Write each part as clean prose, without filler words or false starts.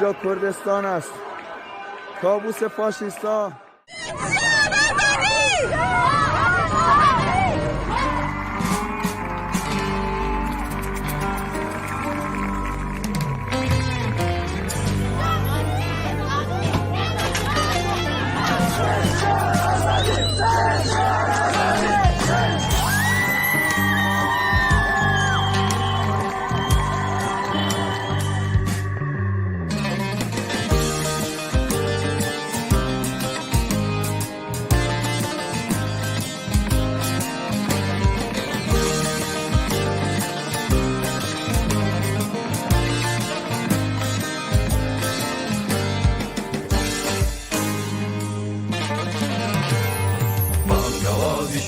اینجا کردستان است. کابوس فاشیستا.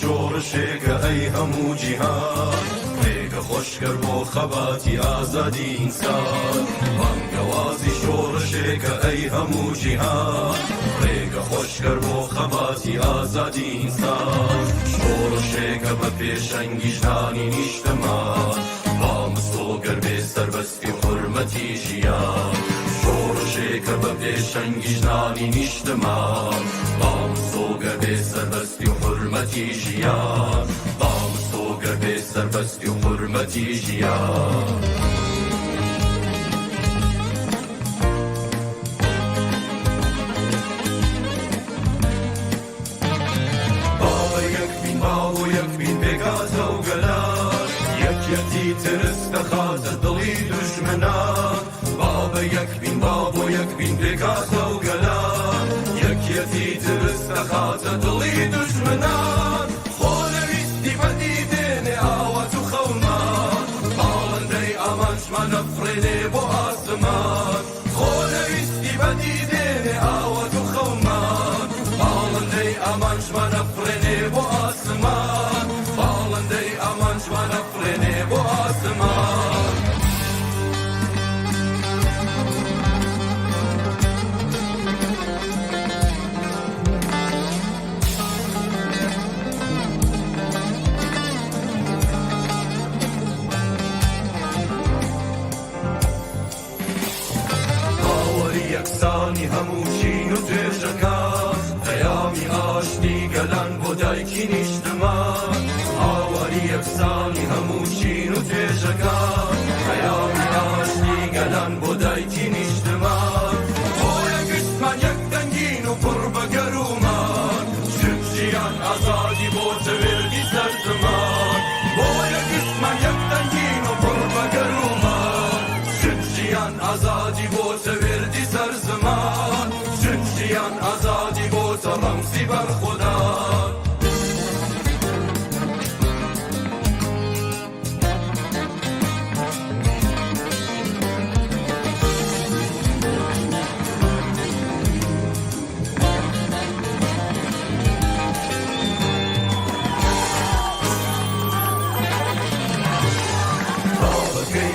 شورشێکە ئەی هەموو جیهان ڕێگە خۆشکەر بۆ خەباتی ئازادی ئینسان بانگەوازی شۆڕشێکە ئەی هەموو جیهان ڕێگە خۆشکەر بۆ خەباتی ئازادی ئینسان شۆڕشێکە بە پێشەنگی ژنانی نیشتەمان با مستۆگەر بێ سەربەستی و حورمەتی ژیان شۆڕشێکە بە پێشەنگی ژنانی نیشتەمان با مستۆگەر بێ سەربەستی و حورمەتی ژیان با مستۆگەر بێ سەربەستی و حورمەتی ژیان باو یەک بین بێگاتە و گەلان یەکێتی ترس دەخاتە دڵی دوژمنان بابە یەک بین بێگاتە و گەلان یەکێتی ترس دەخاتە دڵی دوژمنان خۆ نەویستی بەدی دێنێ ئاوات و خەومان باڵندەی ئامانجمان نەفڕێنێ بۆ ئاسمان خۆ نەویستی بەدی دێنێ ئاوات و خەومان باڵندەی ئامانجمان نەفڕێنێ بۆ ئاسمان باڵندەی ئامانجمان نەفڕێنێ بۆ ئاسمان یەکسانی هەموو چین و توێژەکان پەیامی ئاشتی گەلان بۆ دایکی نیشتمان ئاواری یەکسانی هەموو چین و توێژەکان پەیامی ئاشتی گەلان بۆ دایکی نیشتمان بۆیە گشتمان یەک دەنگین و پڕ بە گەرومان شت ژیان ئازادی بۆ تەوێردی سەر زەمان بۆیە گشتمان یەک دەنگین و پڕ بە گەرومان شت ژیان ئازادی بۆ تەوێردی سەر زمان شت ژیان ئازادی بۆ تەڕەمزی بەرخودا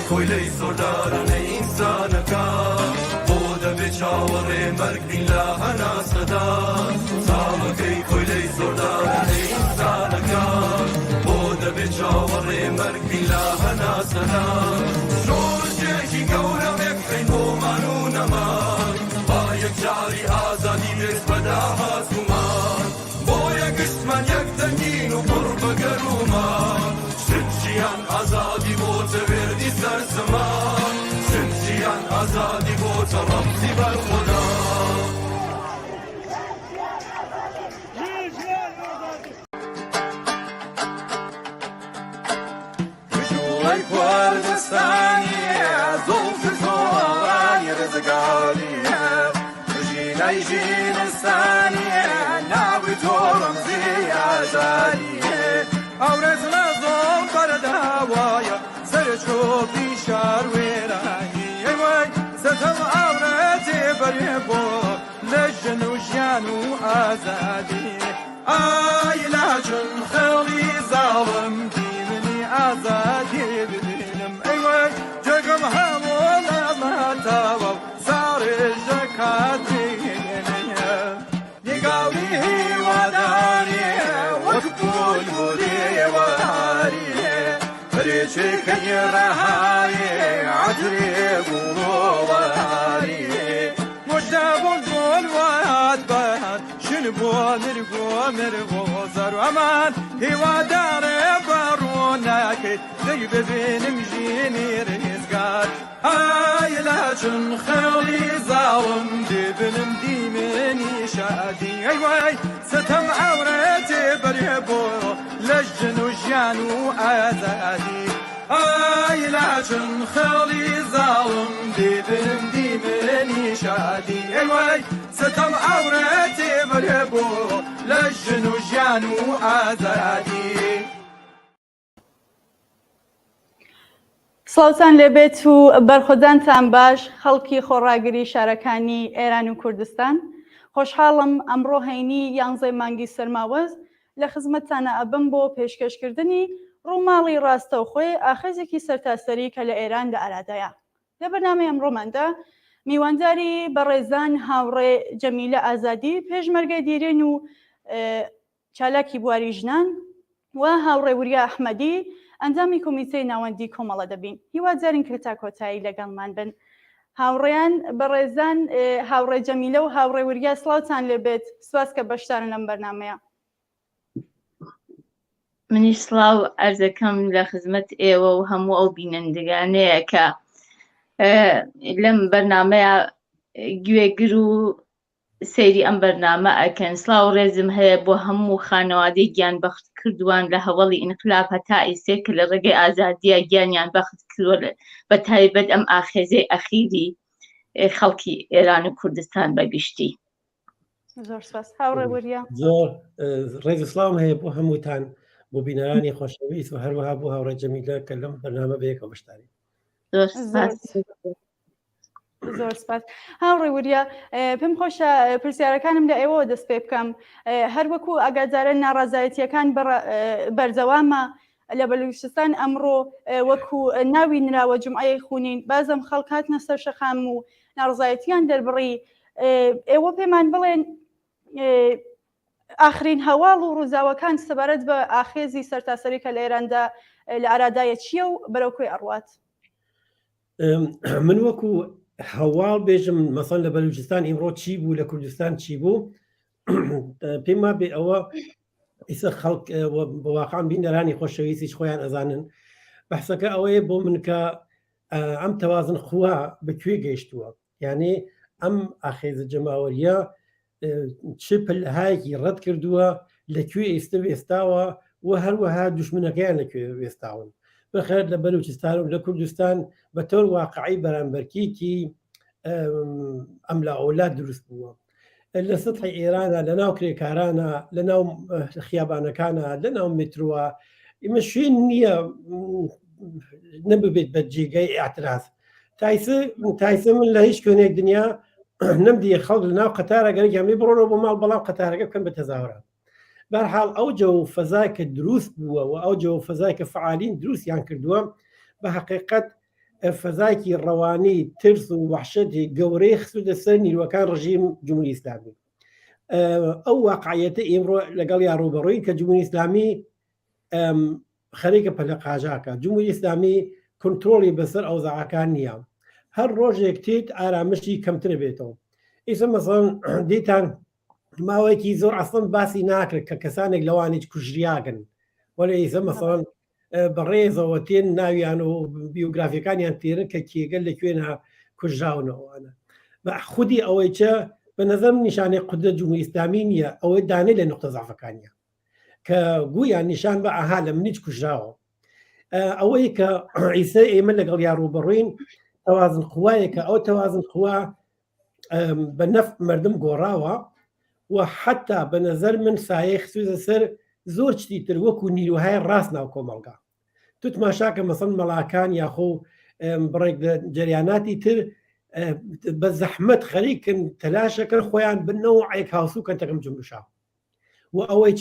خۆی لەی زۆردارانەی ئینسانەکان بۆ دەبێ چاوەڕێ مەرگ بین لە هەناسەدان چاوەکەی خۆی لەی زۆردارانەی ئینسانەکان بۆ دەبێ چاوەڕێ مەرگ بین لە هەناسەدان شۆڕشێکی گەورەمێک بکەین بۆمان و نەمان با یەکجاری ئازادی بێت بەداهاتومان بۆیە گشتمان یەک دەنگین و پڕ بە گەرومان شت ژیان ئازادی بۆ تەوێردی سەر زەمان شت ژیان ئازادی بۆ تەڕەمزی بەرخودا ژوڵەی کوردستانیە زوڵفی تۆڵانی ڕزگاریە ژینەی ژینستانیە ناوی تۆ ڕەمزی ئازادیە ئەورەز لە زۆڵ بەرداوایە سەرچۆپی شاروێرانی ئەوەی سەتەم ئاورەتێ بەرێ بۆ لە ژن و ژیان و ئازادی ئای لاجن خەڵی زاڵم دیمنی ئازادی بدێنم ئەوەی جەگەم هەموو لەمەتاوە و ساڕێژ دەکاتێنە یێگاوی هیواداریە وەک بولبولێوەهاریە رێچێکەی ڕەهایێ عەترێ گوڵۆوەهاریە مربو زرمان هوادار برونك ذي ببين مجيني رزقار هاي لاشن خيولي ظالم دبنم ديمني شادي ايواي ستم عورتي بريبو لجن وجانو ازادي هاي لاشن خيولي ظالم دبنم ديمني شادي ايواي ستم عورتي بريبو لجن وجانو ازادي سڵاوتان لێبێت و بەرخۆدانتان باش خەڵکی خۆڕاگری شارەکانی ئێران و کوردستان خۆشحاڵم ئەمڕۆ هەینی 11 مانگی سەرماوەز لە خزمەتتانە ئەبم بۆ پێشکەشکردنی ڕووماڵی ڕاستەوخۆی ئاخەزێکی سەرتاسەری کە لە ئێران لە ئارادەیە. لە بەرنامەی ئەمڕۆماندا میوانداری بەڕێزان هاوڕێ جەمیلە ئازادی پێشمەرگەی دیرێن و چالاکی بواری ژنان و هاوڕێ وریا ئەحمەدی ئەنجامی کۆمیتەی ناوەندی کۆمەڵە دەبین. هیوادارین کە تا کۆتایی لەگەڵمان بن. هاوڕێیان بەڕێزان هاوڕێ جەمیلە و هاوڕێ وریا سڵاوتان لێبێت. سواس کە بەشدارن لەم بەرنامەیە. منیش سڵاو عەرزەکەم لە خزمەت ئێوە و هەموو ئەو بینندگانەیە کە لەم بەرنامەیە گوێگر و سەیری ئەم بەرنامە ئەکەن. سڵاو ڕێزم هەیە بۆ هەموو خانەوادەی گیانبەخت کردووان لە هەوڵی ئینقلاب هەتا ئیسێ کە لە ڕێگەی ئازادیە گیانیان بەخت کردووە بە تایبەت ئەم ئاخێزەی ئەخیری خەڵکی ئێران و کوردستان بەگشتی. زۆر سپاس. هاوڕێ وریا زۆر ڕێز سڵاو هەیە بۆ هەمووتان بۆ بینەرانی خۆشەویست و هەروەها بۆ هاوڕێ جەمیلە کە لەم بەرنامە بەیەکەوە بەشداری. زۆر سپاس. زۆر سپاس. هاوڕێ وریا پێم خۆشە پرسیارەکانم لە ئێوە دەست پێ بکەم. هەر وەکو ئاگادارە ناڕازایەتیەکان بەرزەوامە لە بەلوچستان ئەمڕۆ وەکو ناوی نراوە جمعەیە خوونین بازم خەڵک هاتنە سەر شەقام و ناڕزایەتیان دەربڕی. ئێوە پێمان بڵێن ئاخرین هەواڵ و ڕووزاوەکان سەبارەت بە ئاخێزی سەرتاسەری کە لە ئێراندا لە ئارادایە چییە و بەرەو کۆی ئەڕوات؟ من وەکو هەواڵ بێژم مەسەڵەن لە بەلوچستان ئیمڕۆ چی بوو لە کوردستان چی بوو پێم وابێ ئەوە ئیسە خەڵک بەواقعان بینەرانی خۆشەویستیش خۆیان ئەزانن بەحسەکە ئەوەیە بۆ من کە ئەم تەوازن خوا بەکوێ گەیشتووە. یعنی ئەم ئاخێزە جەماوەریە چ پلهایەکی ڕەت کردووە لەکوێ ئێستا وێستاوە و هەروەها دوشمنەکەیان لەکوێ وێستاون. بەخێر لە بەلوچستان و لە کوردستان بە تۆر واقعی بەرامبەرکیکی ئەم لا ئەولاد دروست بووە. لە سەتحی ئێرانە لە ناو کرێکارانە لە ناو خیابانەکانە لە ناو مترۆوە ئمە شوێن نییە نەببێت بە جێگەی ئاعتراز. تایسە من لە هیچ شوێنێک دنیا نەمدیە خەڵک لە ناو قەتارە گەرەگیان بڕۆنەوە بۆ ماڵ بەڵام قەتارەکە بکەن بە تەزاورە. بەرحاڵ ئەو جە و فەزای کە دروست بووە و ئەو جە و فەزای کە فعالین دروستیان کردووە بە حقیقەت فەزایکی ڕەوانی ترس و وحشەتی گەورەی خستوودە سەر نیروەکان ڕژیم جمهوری ئیسلامی. ئەو واقعیەتە ئێمڕۆ لەگەڵ یا ڕوبەڕووی کە جمهوری ئیسلامی خەریکە پەلە قاژاکە. جمهوری ئیسلامی کۆنترۆڵی بەسەر ئەوزاعەکان نییە. هەر ڕۆژێک تێت ئارامشی کەمتر بێتەوە. ئیسە مەسەڵەن دیتان ماوەیەکی زۆر ئەسڵەن باسی ناکرد کە کەسانێک لەوانێک کوژریاگەن وەلە ئیسە مەسەڵەن بەڕێزەوە تێن ناویان و بیوگرافیەکانیان تێرن کە کێگەل لەکوێنە کوژراونەوەوانە. بە خودی ئەوەی چە بە نەزەم نیشانەی قودرەت جمهوری ئیسلامی نییە ئەوەی دانێ لە نقطە زعفەکانیە کە گویان نیشان بە ئاها لە منیچ کوژراوە. ئەوەی کە ئیسە ئێمە لەگەڵ یا ڕوبەڕووین تەوازن خوایە کە ئەو تەوازن خوا بە نەفت مردم گۆڕاوە و حتا بە نەزەر من سایە خستوویدە سەر زۆر چتی تر وەکو نیروهای ڕاست ناو کۆمەڵگا. تو تماشاکە مەسەڵەن مەڵاکان یاخۆ بڕێک جریاناتی تر بە زەحمەت خەریکن تەلاشەکەن خۆیان بنەوەعێک هاوسووکەن تەکەم جنبشا و ئەوەی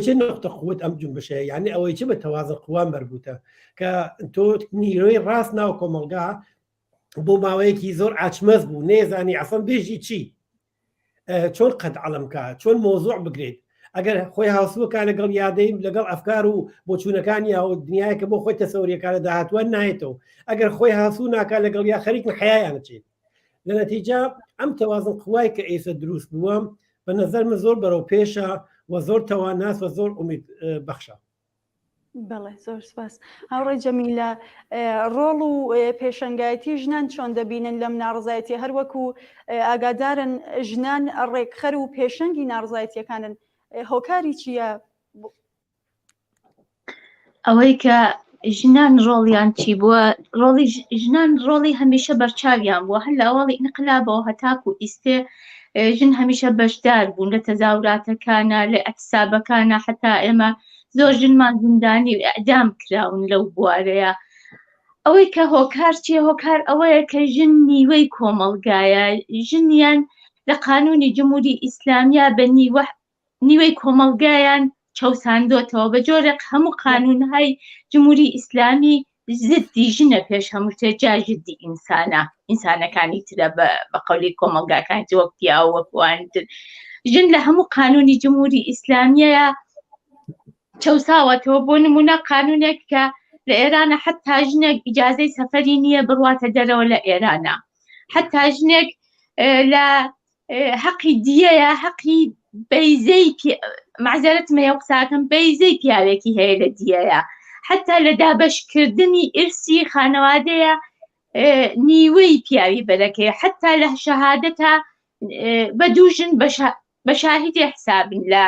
چه نقطە قوت ئەم جنبشەیە یعنی ئەوەی چه بە تەوازن قوان بەربووتە کە تۆ نیروی ڕاست ناو کۆمەڵگا بۆ ماوەیەکی زۆر ئاچمەز بوو نێزانی ئەسڵەن بێژی چی چۆن قەت عەڵەمکە چۆن مۆزوع بگرێت ئەگەر خۆی هاوسووەکە لەگەڵ یادەی لەگەڵ ئەفکار و بۆچوونەکانی یا دنیایەکە بۆ خۆی تەسەوریەکانە داهاتوە نایێتەوە ئەگەر خۆی هاسوو ناکات لەگەڵ یا خەریکن حیایانەچێت لە نەتیجە ئەم تەوازن قوای کە ئێستا دروست بووە بە نظر من زۆر بەرەو پێشە و زۆر تەواناس و زۆر ئومید بەخشە. بەڵێ زۆر سپاس. هاوڕێ جەمیلە، ڕۆڵ و پێشەنگایەتی ژنان چۆن دەبینن لەم ناڕزایەتی؟ هەروەکو ئاگادارن ژنان ڕێکخەر و پێشەنگی ناڕزایەتیەکانن، هۆکاری چییە؟ ئەوەی کە ژنان ڕۆڵیان چی بووە، ڕۆڵی ژنان ڕۆڵی هەمیشە بەرچاویان بووە، هەر لە ئەوڵی انقلابەوە هەتاکو ئیسێ ژن هەمیشە بەشدار بوون لە تەزاوراتەکانە، لە ئەحسابەکانە، حتا ئێمە زۆر ژنمان زیندانی و ئەعدام کراون لەو بوارەیە. ئەوەی کە هۆکار چیە؟ هۆکار ئەوەیە کە ژن نیوەی کۆمەڵگایە، ژنیان لە قانونی جمهوری ئیسلامیە بە نیوەی کۆمەڵگایان چەوساندۆتەوە بە جۆرێک هەموو قانونهای جمهوری ئیسلامی زدی ژنە پێش هەموو شتێ، جا ژدی ئینسانەکانی ترە بە قەولی کۆمەڵگاکانی وەک پیا و وەکوانتر. ژن لە هەموو قانونی جمهوری ئیسلامیەیە چەوساوەتەوە. بۆ نمونە قانونێک کە لە ئێرانە حتا ژنێک ئیجازەی سەفەری نییە بڕواتە دەرەوە لە ئێرانە، حتا ژنێک لە حەقی دیەیە، حەقی بەیزەی معزەرەتمە یە قساکەم بەیزەی پیاوێکی هەیە لە دیەیە، حتا لە دابەشکردنی ئرسی خانەوادەیە نیوەی پیاوی بەرەکەی، حتا لە شەهادەتە بە دوو ژن بە شاهیدی حسابن لە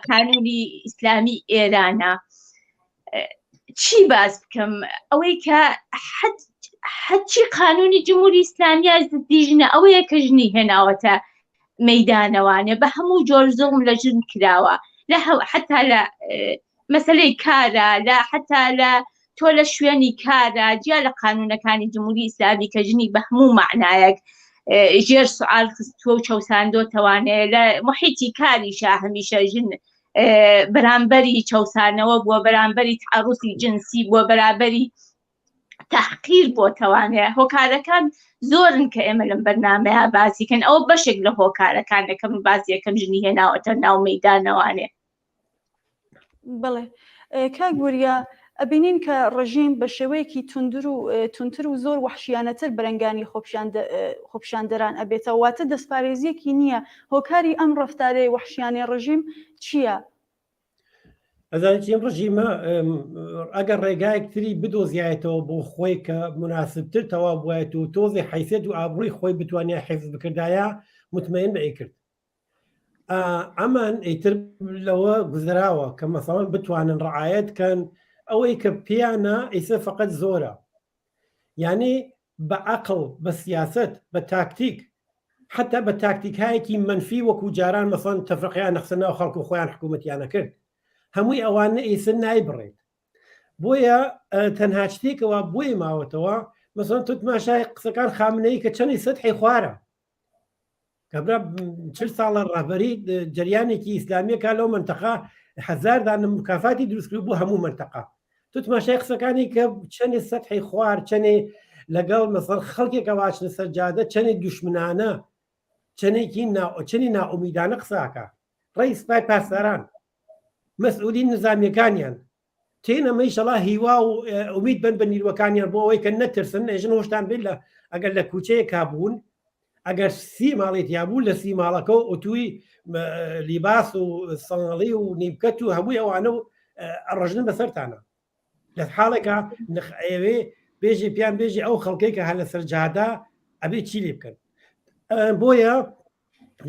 قانونی ئیسلامی ئێرانە. چی باس بکەم؟ ئەوەی کە حەچی قانونی جمهوری ئیسلامیە زدی ژنە، ئەوەیە کە ژنی هێناوەتە مەیدانەوانێ، بە هەموو جۆر زوڵم لە ژن کراوە، حتا لە مەسەلەی کارە، حتا لە تۆ لە شوێنی کارە، جیا لە قانونەکانی جمهوری ئیسلامی کە ژنی بە هەموو معنایەک ژێر سوعال خستووە و چەوساندۆتەوانەیە. لە محیتی کاریشە هەمیشە ژن بەرامبەری چەوسانەوە بووە، بەرامبەری تعەڕوسی جنسی بووە، بەرامبەری تحقیر بۆتەوانەیە. هۆکارەکان زۆرن کە ئێمە لەم بەرنامەیە باسیکەن، ئەوە بەشێک لە هۆکارەکانەکەم باسی یەکەم ژنی هێناوەتە ناو مەیدانەوانێ. بڵێ کاک بوریا، ئەبینین کە ڕژیم بە شێوەیەکی تونتر و زۆر وحشیانەتر بەرەنگانی خۆپیشاندەران ئەبێتەوە، واتە دەستپارێزیەکی نییە. هۆکاری ئەم ڕەفتارەی وحشیانەی ڕژیم چییە؟ ئەزانێت ئەم ڕژیمە ئەگەر ڕێگایەکتری بدۆزیایەتەوە بۆ خۆی کە مناسبتر تەواو بوایەت و تۆزی حیسێت و ئابڕووی خۆی بتوانێت حیفز بکردایە، مطمئن بە ئەیکرد. ئەمان ئەیتر لەوە گوزراوە کە مەسەڵەن بتوانن ڕعایەت کەن ئەوەی کە پیانە ئیسە فقط زۆرە، یعنی بە عەقڵ، بە سیاست، بە تاکتیک، حتا بە تاکتیکایەکی منفی وەکو جاران مەسەڵەن تەفرقیان نەخستنەوە خەڵک و خۆیان حکوومەتیانە کرد، هەمووی ئەوانە ئیسە نایبڕێت. بۆیە تەنها شتێکەوە بۆی ماوەتەوە، مەسەڵەن تو تماشای قسەکان خامنەی کە چەندی سەدحی خوارە، کەبرا 40 ساڵە ڕاهبەری جریانێکی ئیسلامیەکە لەو منتەقا 1000 دانە مکافاتی دروستکرد بۆ هەموو منتەقا. تو تماشای قسەکانی کە چەندی سەدحی خوار، چەندێ لەگەڵ مەسەڵ خەڵکێکە واچنە سەرجادە، چەندی دوشمنانە، چەندی ناومیدانە قساکە. ڕێی سپای پاسداران، مەسئولین نظامیەکانیان تێنە مەیشەڵا هیوا و ئومید بن بە نیروەکانیان بۆ ئەوەی کە نەترسن ئێژن هۆشتان بێت لە ئەگەر لە کوچەیەکا بوون، ئەگەر 30 ماڵێت یابوو لە 30 ماڵەکە و ئۆتوی لیباس و سەڵی و نیبکەت و هەمووی ئەوانە و ڕژن بەسەرتانە لە حاڵێکە ئێوێ بێژی پیان بێژی ئەو خەڵکەی کە هە لە سەرجادا ئەبێ چی لێ بکەن. بۆیە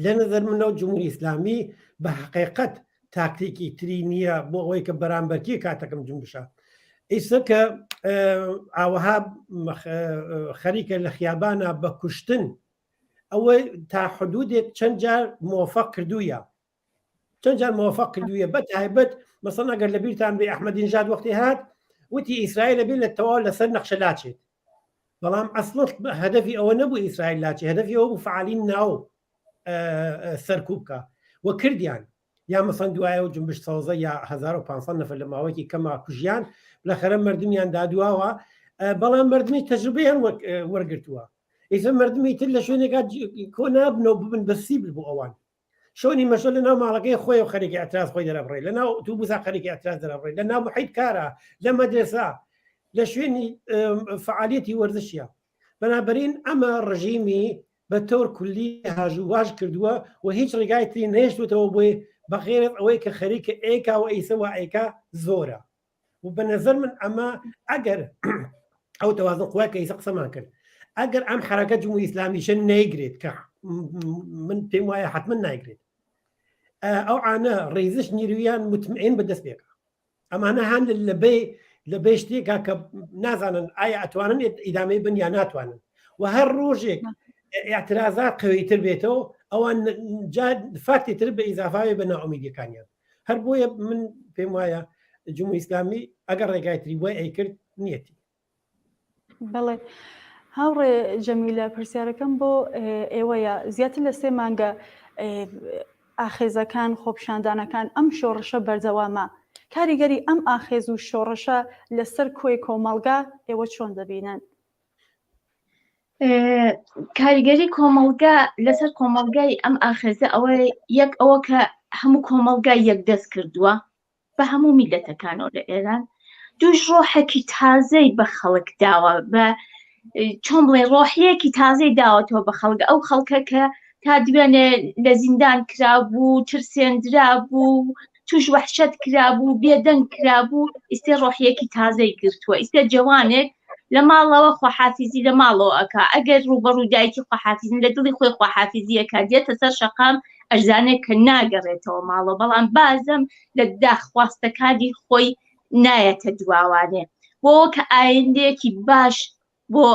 لە نظر منەوە جمهوری ئیسلامی بە حقیقەت تاکتیکی تری نییە بۆ ئەوەی کە بەرامبەرکی کاتەکەم جنبشە. ئیسە کە ئاوەها خەریکە لە خیابانە بە کوشتن، ئەوە تا حدودێک چەند جار موفق کردوویە، چەند جار موفق کردوویە. بە تایبەت مەسەڵەن ئەگەر لە بیرتان بێ ئەحمەدینژاد وەختی هات وتی ئیسرائیل بێت لە تەواو لەسەر نەخشە لاچێت، بەڵام ئەسڵ هەدەفی ئەوە نەبوو ئیسرائیل لاچێت، هەدەفی ئەوە بوو فعالین ناو سەرکوبکە وە کردیان. یا مەسەڵەن دوایە و جنبش سەوزە یا 1500 نەفەر لە ماوەیەکی کەما کوژیان بالاخەرە مردمیان دادواوە، بەڵام مردمی تەجروبەیان وەرگرتووە. ئیسە مردمی تر لە شوێنێکات کۆ نابنەوە ببن بەسیبل بۆ ئەوان. شۆنی مەشە لە ناو ماڵەکەی خۆی و خەریکی ئەتراز خۆی دەرەبڕێ، لە ناو تووبوسا خەریکی ئەتراز دەرەبڕێ، لە ناو محیط کارە، لە مەدرسە، لە شوێنی فعالیەتی وەرزشیە. بەنابەرین ئەمە ڕژیمی بە تۆر کولی هاژواژ کردووە و هیچ ڕێگای تری نێشتوتەوە بۆی بەغێرت ئەوەی کە خەریکە ئێکا و ئەیسەوە ئەیکا زۆرە و بە نەزەر من ئەمە ئەگەر ئەو تەوازن قوای کە ئیسە قسەمان کرد ئەگەر ئەم حرەکە جمهوری ئیسلامیشە نەیگرێت کە من پێم وایە حتمما نایگرێت ئەو عانە ڕێزش نیرویان متمئن بەدەست پێکە ئەمانە هەند لە بێ شتێکا کە نازانن ئایا ئەتوانن ئیدامەی بن یا ناتوانن و هەر ڕۆژێک اعتراضات قویتر بێتەوە ئەوان فاکتی تر بە ئیزافاوی بە ناومیدیەکانیان هەر بۆیە من پێم وایە جمهوری ئیسلامی ئەگەر ڕێگایتری وای ئەیکرد نیەتی. بەڵێ هاوڕێ جەمیلە پرسیارەکەم بۆ ئێوەیە زیاتر لە 3 مانگە ئاخێزەکان خۆپشاندانەکان ئەم شۆڕشە بەردەوامە کاریگەری ئەم ئاخێز و شۆڕشە لەسەر کۆی کۆمەڵگا ئێوە چۆن دەبینن؟ کاریگەری کۆمەڵگا لەسەر کۆمەڵگای ئەم ئاخێزە ئەوە کە هەموو کۆمەڵگای یەکدەست کردووە بە هەموو میلەتەکانەوە لە ئێران دوش ڕۆحێکی تازەی بە خەڵک داوە بە چۆن بڵێ ڕۆحیەکی تازەی داوەتەوە بە خەڵک ئەو خەڵکە کە تا دوێنێ لە زیندان کرابوو ترسێنرا بوو توش وحشت کرابوو بێدەنگ کرابوو ئیسێ ڕۆحیەکی تازەی گرتووە ئیسێ جوانێک لە ماڵەوە خواحافیزی لە ماڵەوە ئەکا ئەگەر ڕوبەڕوو دایکی خواحافیزن لە دڵی خۆی خواحافیزیەکە دێتە سەر شەقام ئەرزانێک کە ناگەڕێتەوە ماڵەوە بەڵام بازم لە داخواستەکانی خۆی نایەتە دواوانێ بۆ کە ئایندەیەکی باش بۆ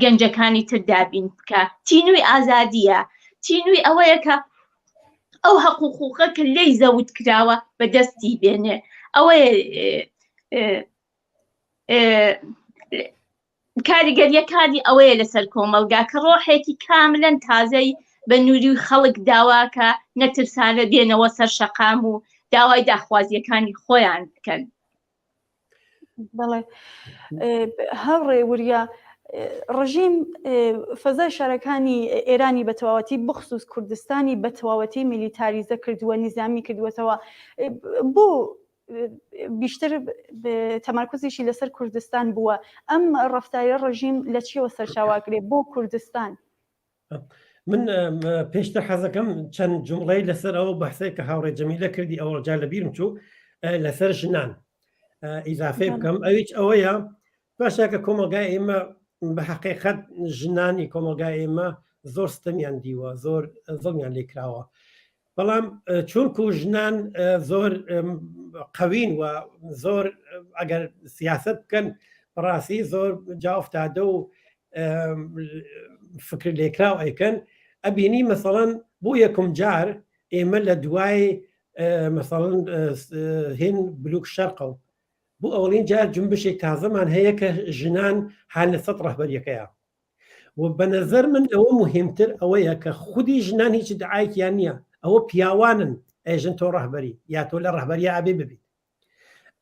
گەنجەکانی تر دابین بکە تینووی ئازادیە تینووی ئەوەیە کە ئەو حقوقوقە کە لێی زەوت کراوە بە دەستی بێنێ ئەوەیە کاریگەریەکانی ئەوەیە لەسەر کۆمەڵگا کە ڕۆحێکی کاملەن تازەی بە نووری خەڵک داواکە نەترسانە بێنەوە سەر شەقام و داوای داخوازیەکانی خۆیان بکەن. بەڵێ هەوڕێ وریە ڕژیم فەزای شارەکانی ئێرانی بە تەواوەتی بخصوص کوردستانی بە تەواوەتی میلیتاریزە کردووە نیزامی کردووەتەوە بۆ بیشتر تەمارکۆزیشی لەسەر کوردستان بووە ئەم ڕەفتارە ڕژیم لە چیەوە سەرچاواگرێ بۆ کوردستان؟ من پێشتر حەزەکەم چەند جمڵەی لەسەر ئەوە بەحسەی کە هاوڕێ جەمیلە کردی ئەوە جا لە بیرم چوو لەسەر ژنان ئیزافێ بکەم ئەویش ئەوەیە باشە کە کۆمەلگای ئێمە بە حەقیقەت ژنانی کۆمەلگای ئێمە زۆر ستەمیان دیوە زۆر زڵمیان لێکراوە بەڵام چونکو ژنان زۆر قەوین و زۆر ئەگەر سیاست بکەن بەڕاستی زۆر جاافتادە و فکر لێکراو ئەیکەن ئەبینی مەسەڵەن بۆ یەکم جار ئێمە لە دوای مەسەڵەن هێن بلوک شەرقە و بۆ ئەوڵین جار جنبشێک تازەمان هەیە کە ژنان هەان لە سەد ڕەهبەریەکەیە و بە نەزەر من ئەوە مهمتر ئەوەیە کە خودی ژنان هیچ دعایکیان نییە ئەوە پیاوانن ئێژن تۆ ڕەهبەری یا تۆ لە ڕەهبەریە ئابێ ببیت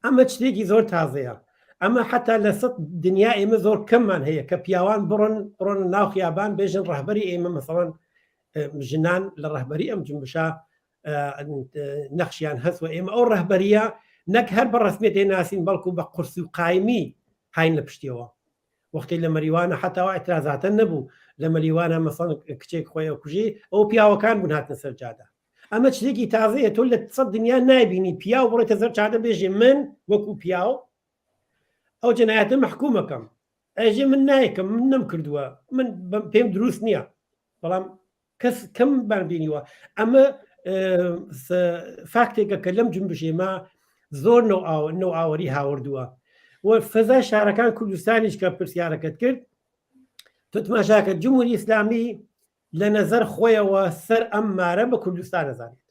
ئەمە شتێکی زۆر تازەیە ئەمە حتا لە سەد دنیا ئێمە زۆر کەممان هەیە کە پیاوان بڕۆن ناو خیابان بێژن ڕەهبەری ئێمە مەسەڵەن ژنان لە ڕەهبەری ئەم جنبشە نەخشیان هەست و ئێمە ئەو ڕەهبەریە نەک هەر بە ڕسمێت ناسین بەڵکو بە قورسی و قایمی هاین لە پشتیەوە وەختی لە مەریوانە حتاوە ئەترازاتە نەبوو لە مەریوانە مەسەڵ کچێک خۆیە کوژی ئەو پیاوەکان بوون هاتنە سەرجادا ئەمە شتێکی تازەیە تۆ لە سەد دنیا نایبینی پیاو بڕێتە سەر چادە بێژێ من وەکو پیاو ئەو جەنایەتە محکوومەکەم ئەژێ من نایکەم من نەم کردووە من پێم دروست نییە بەڵام کەس کەم بانبینیوە ئەمە فاکتێکە کە لەم جنبشێمە زۆر نەو ئاوەری هاوردووە و فەزای شارەکان کوردستانیش کە پرسیارەکەت کرد تۆ تماشاکە جمهوری ئیسلامی لە نەزەر خۆیەوە سەر ئەم مارە بە کوردستان نەزانێت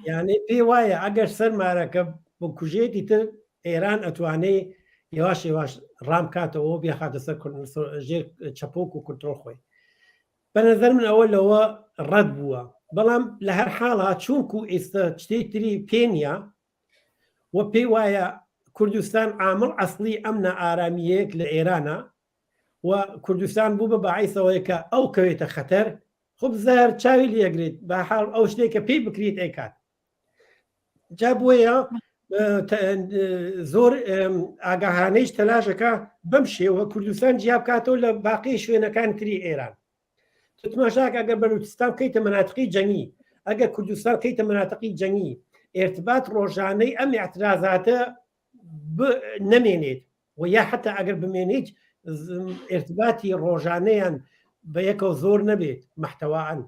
یعنی پێی وایە ئەگەر سەر مارەکە بۆ کوژێتی تر ئێران ئەتوانێ یواش یواش ڕام کاتەوە بێخاتە سەر ژێر چەپۆک و کونترۆڵ خۆی بە نەزەر من ئەوە لەوە ڕەت بووە بەڵام لە هەر حاڵا چونکو ئێستا شتێک تری پێنیە و پێی وایە کوردستان عامل ئەسڵی ئەمنە ئارامیەک لە ئێرانە و کوردستان بوو بە بەعیسەوەی کە ئەو کەوێتە خەتەر خب زار چاوی لێگرێت بە حاڵ ئەو شتێکە پێی بکرێت ئەیکات جا بۆیە زۆر ئاگاهانەیش تەلاشەکە بەم شێوە کوردستان جیاب کاتەوە لە باقی شوێنەکان تری ئێران تماشاك ئەگەر بەلوچستان کەیتە مناتقی جەنگی ئەگەر کوردستان کەیتە مناتقی جەنگی ارتباط ڕۆژانەی ئەم اعتراضاتە نەمێنێت و یا حتا ئەگەر بمێنیت ارتباطی ڕۆژانەیان بە یەکەوە زۆر نەبێت محتەواان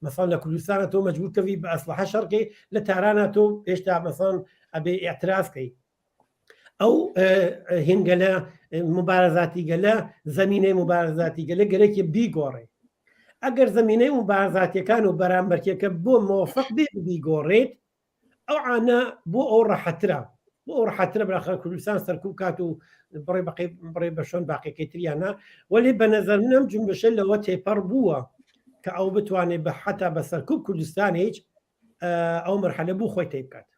مثلا لە کوردستانە تۆ مەجبورکەوی بە ئەسلحە شەڕکەی لە تارانە تۆ هێشتا مەسەڵەن ئەبێ ئاعتراضکەی ئەو هێنگەلە مبارەزاتی گەلە زەمینەی مبارەزاتی گەلە گەلێکی بیگۆڕێ ئەگەر زەمینەی مبارەزاتیەکان و بەرامبەرکێکە بۆ مۆفق بێ بیگۆڕێت ئەو عانە بۆ ئەو ڕەحەترە بۆ ئەو ڕەحەترە بەراخە کوردستان سەرکوب کات و بڕێ بە شۆن باقیەکەی تریانە وەلی بە نەزەر منم جنبشە لەوە تێپەڕ بووە کە ئەو بتوانێت بە حتا بە سەرکوب کوردستان هیچ ئەو مەرحەلە بوو خۆی تێ بکات.